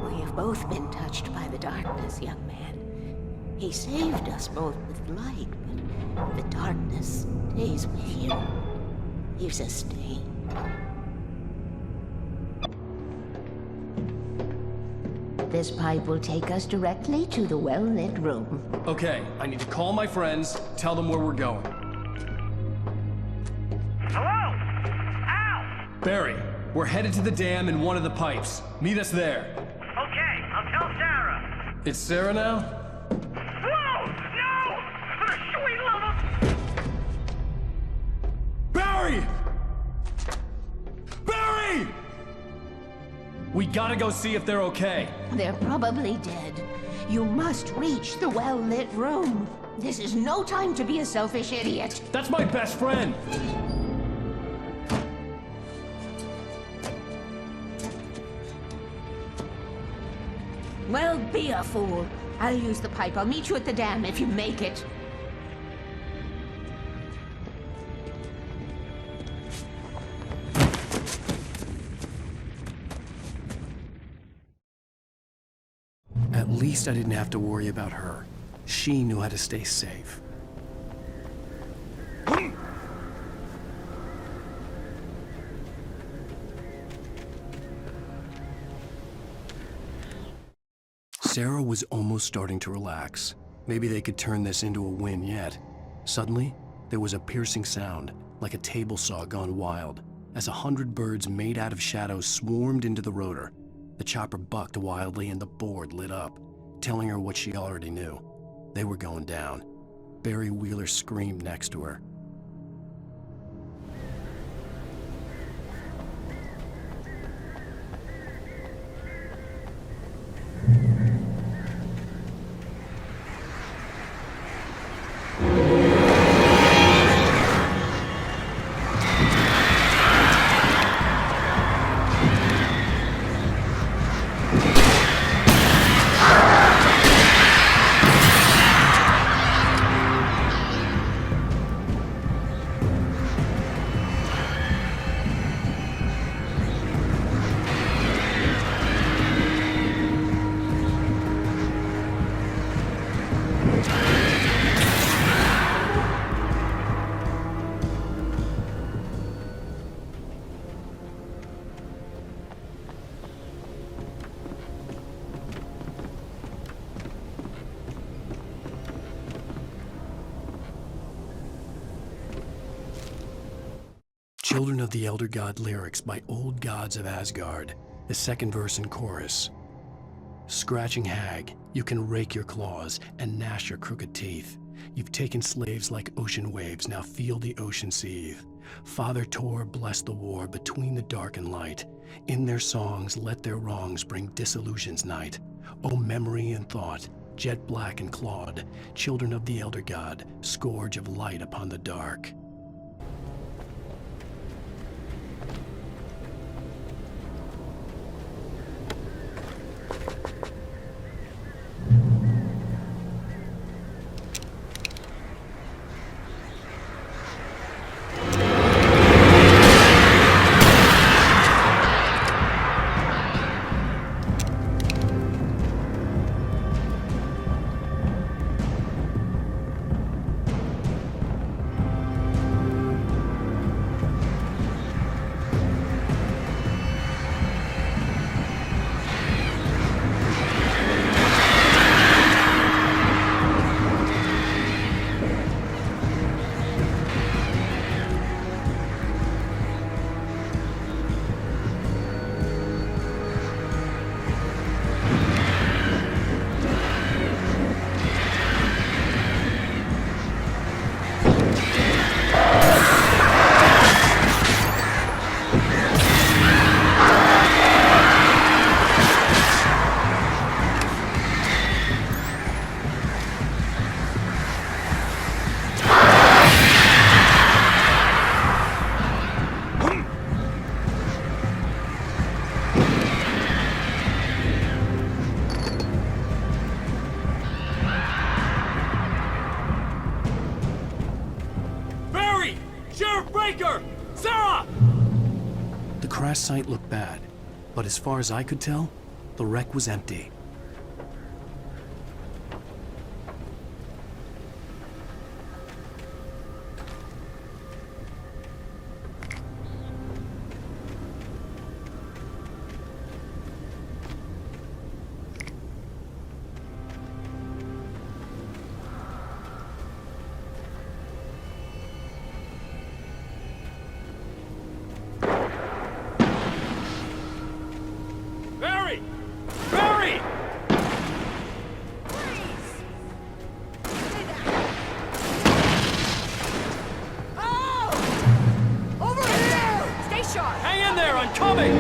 We have both been touched by the darkness, young man. He saved us both with light, but the darkness stays with you. Leaves a stain. This pipe will take us directly to the well-lit room. Okay, I need to call my friends, tell them where we're going. Hello? Al! Barry, we're headed to the dam in one of the pipes. Meet us there. Okay, I'll tell Sarah. It's Sarah now? Whoa! No! For the sweet love of... Barry! Barry! We gotta go see if they're okay. They're probably dead. You must reach the well-lit room. This is no time to be a selfish idiot. That's my best friend! Well, be a fool. I'll use the pipe. I'll meet you at the dam if you make it. At least I didn't have to worry about her. She knew how to stay safe. Sarah was almost starting to relax. Maybe they could turn this into a win yet. Suddenly, there was a piercing sound, like a table saw gone wild, as 100 birds made out of shadows swarmed into the rotor. The chopper bucked wildly and the board lit up, telling her what she already knew. They were going down. Barry Wheeler screamed next to her. Children of the Elder God lyrics by Old Gods of Asgard, the second verse and chorus. Scratching hag, you can rake your claws and gnash your crooked teeth. You've taken slaves like ocean waves, now feel the ocean seethe. Father Tor bless the war between the dark and light. In their songs let their wrongs bring disillusion's night. O memory and thought, jet black and clawed, children of the Elder God, scourge of light upon the dark. The crash site looked bad, but as far as I could tell, the wreck was empty. Hang in there, I'm coming!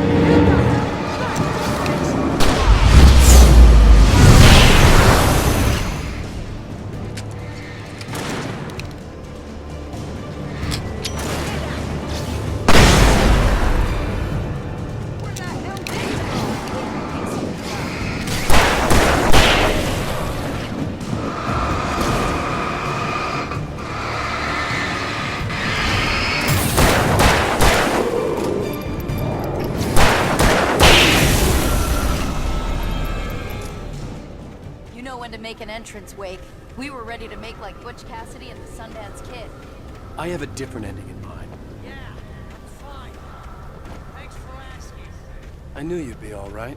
wanted to make an entrance, Wake. We were ready to make like Butch Cassidy and the Sundance Kid. I have a different ending in mind. Yeah, I'm fine. Thanks for asking. I knew you'd be all right.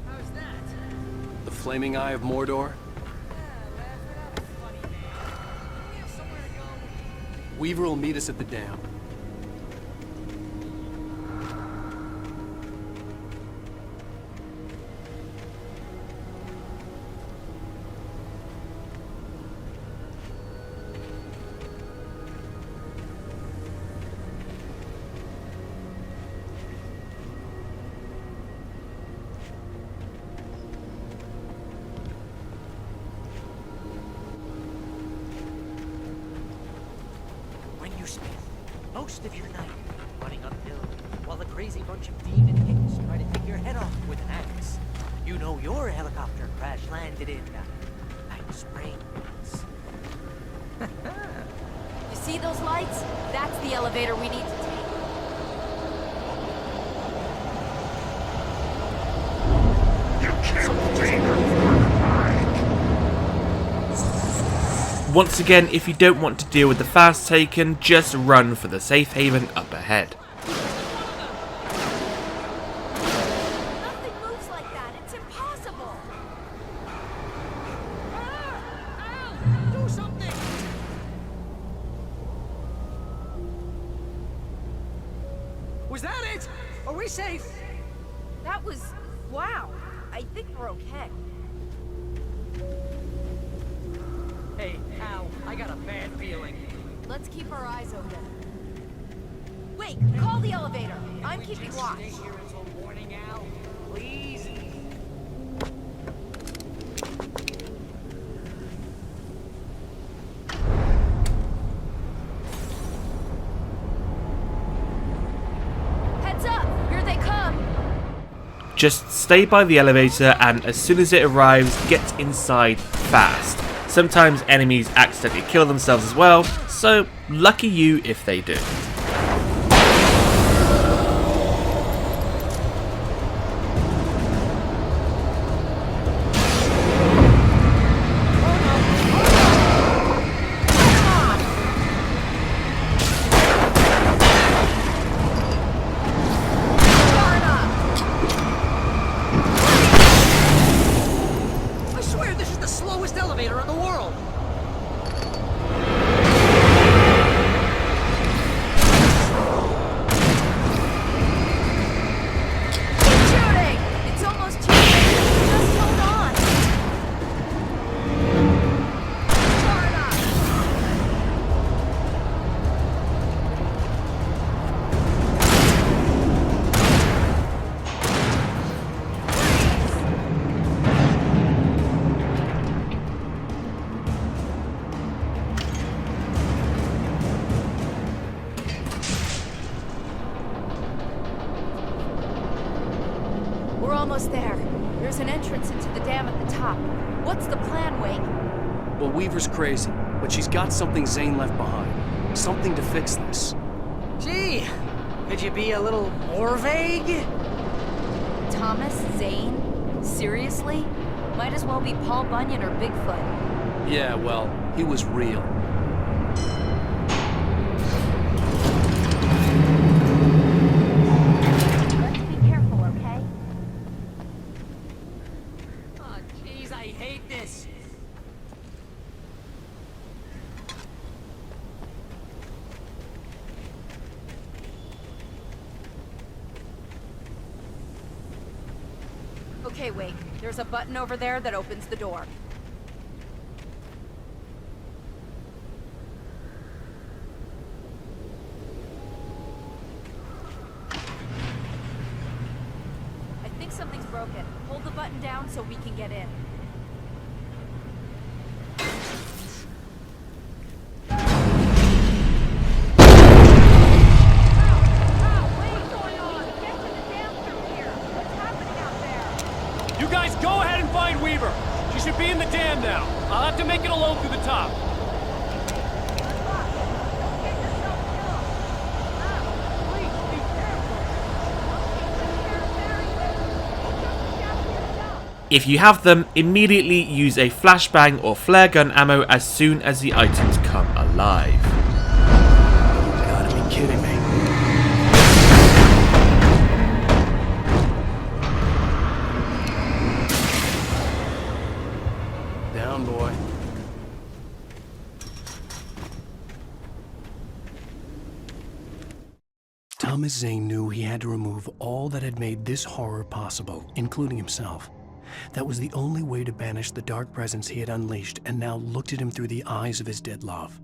How's that? The flaming eye of Mordor. Weaver will meet us at the dam. Most of your night running uphill while the crazy bunch of demon hicks try to take your head off with an axe. You know your helicopter crash landed in Night Springs. You see those lights? That's the elevator we need to take. Once again, if you don't want to deal with the fast taken, just run for the safe haven up ahead. Nothing moves like that. It's impossible. Do something! Was that it? Are we safe? That was... wow. I think we're okay. Hey, Al, I got a bad feeling. Let's keep our eyes open. Wait, call the elevator. I'm keeping watch. Stay here until morning, Al. Please. Heads up! Here they come! Just stay by the elevator, and as soon as it arrives, get inside fast. Sometimes enemies accidentally kill themselves as well, so lucky you if they do. I swear this is the slowest elevator in the world. We're almost there. There's an entrance into the dam at the top. What's the plan, Wake? Well, Weaver's crazy, but she's got something Zane left behind. Something to fix this. Gee, could you be a little more vague? Thomas? Zane? Seriously? Might as well be Paul Bunyan or Bigfoot. Yeah, well, he was real. Let's be careful, okay? Oh, jeez, I hate this. Okay, Wake. There's a button over there that opens the door. I think something's broken. Hold the button down so we can get in. You guys go ahead and find Weaver. She should be in the dam now. I'll have to make it alone through the top. If you have them, immediately use a flashbang or flare gun ammo as soon as the items come alive. Gotta be kidding me. Down, boy. Thomas Zane knew he had to remove all that had made this horror possible, including himself. That was the only way to banish the dark presence he had unleashed and now looked at him through the eyes of his dead love.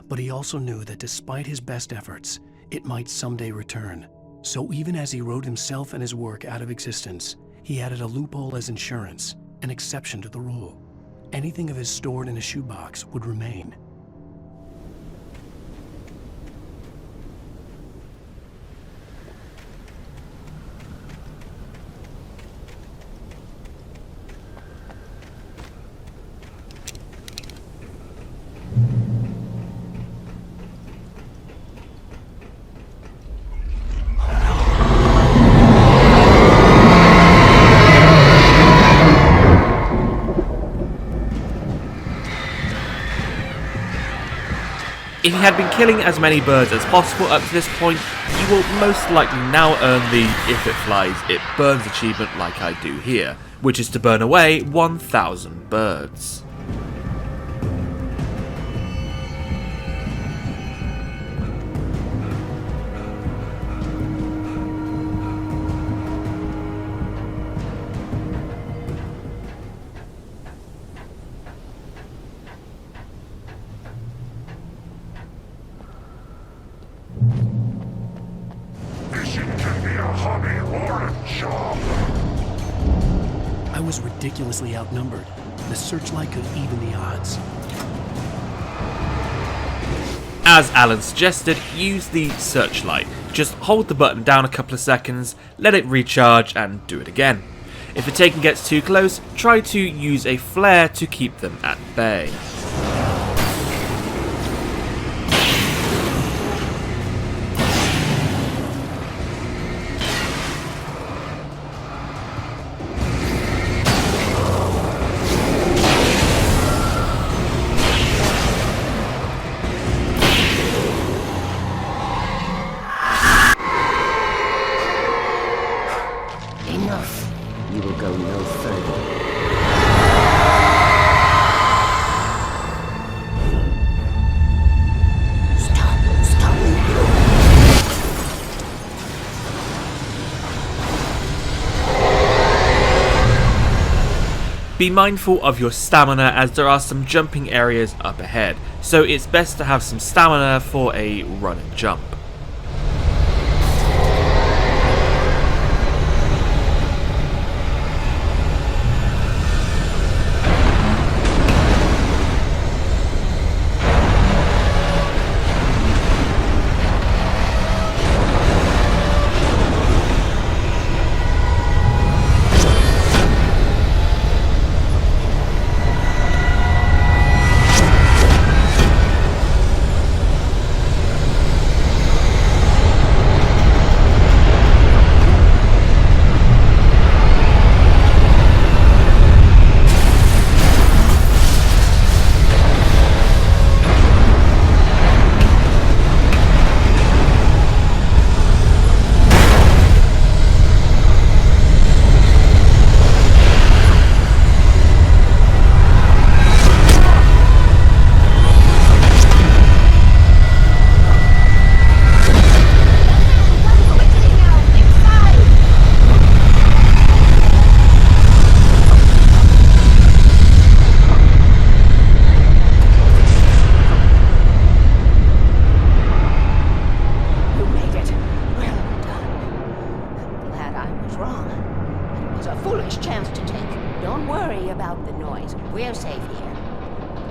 But he also knew that despite his best efforts, it might someday return. So even as he wrote himself and his work out of existence, he added a loophole as insurance, an exception to the rule. Anything of his stored in a shoebox would remain. If you had been killing as many birds as possible up to this point, you will most likely now earn the If It Flies, It Burns achievement like I do here, which is to burn away 1,000 birds. I was ridiculously outnumbered. The searchlight could even the odds. As Alan suggested, use the searchlight. Just hold the button down a couple of seconds, let it recharge and do it again. If the taken gets too close, try to use a flare to keep them at bay. Enough. You will go no further. Stop. Be mindful of your stamina as there are some jumping areas up ahead, so it's best to have some stamina for a run and jump.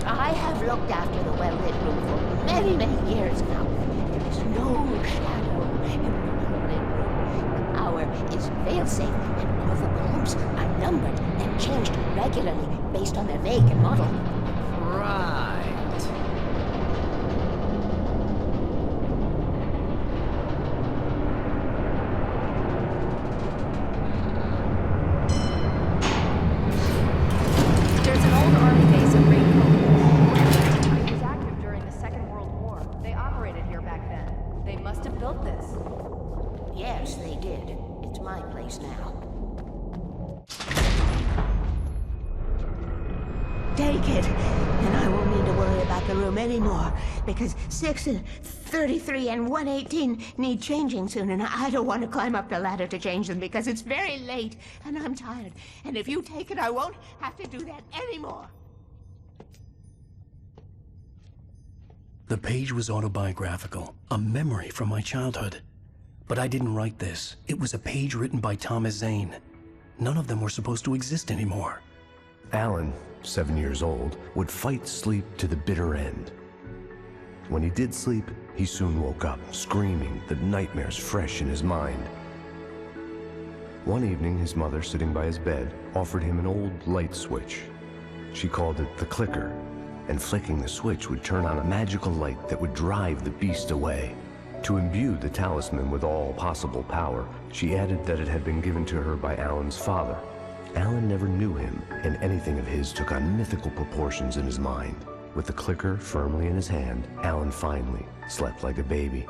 I have looked after the well-lit room for many, many years now. There is no shadow in the well-lit room. The hour is fail-safe, and all of the bulbs are numbered and changed regularly based on their make and model. Right. Take it, and I won't need to worry about the room anymore, because 6 and 33 and 118 need changing soon, and I don't want to climb up the ladder to change them because it's very late, and I'm tired. And if you take it, I won't have to do that anymore. The page was autobiographical, a memory from my childhood. But I didn't write this. It was a page written by Thomas Zane. None of them were supposed to exist anymore. Alan, 7 years old, would fight sleep to the bitter end. When he did sleep, he soon woke up, screaming, the nightmares fresh in his mind. One evening, his mother, sitting by his bed, offered him an old light switch. She called it the clicker, and flicking the switch would turn on a magical light that would drive the beast away. To imbue the talisman with all possible power, she added that it had been given to her by Alan's father. Alan never knew him, and anything of his took on mythical proportions in his mind. With the clicker firmly in his hand, Alan finally slept like a baby.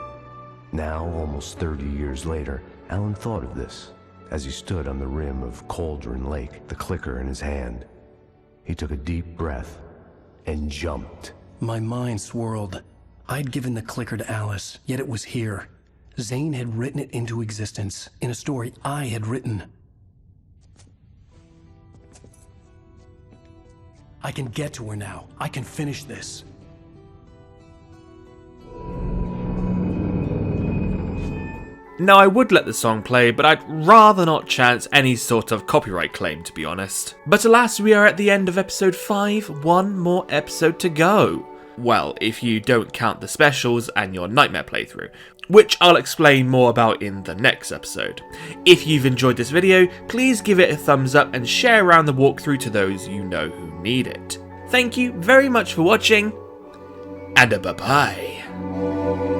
Now, almost 30 years later, Alan thought of this as he stood on the rim of Cauldron Lake, the clicker in his hand. He took a deep breath and jumped. My mind swirled. I'd given the clicker to Alice, yet it was here. Zane had written it into existence in a story I had written. I can get to her now. I can finish this. Now, I would let the song play, but I'd rather not chance any sort of copyright claim, to be honest. But alas, we are at the end of episode 5, one more episode to go. Well, if you don't count the specials and your nightmare playthrough, which I'll explain more about in the next episode. If you've enjoyed this video, please give it a thumbs up and share around the walkthrough to those you know who need it. Thank you very much for watching, and bye-bye.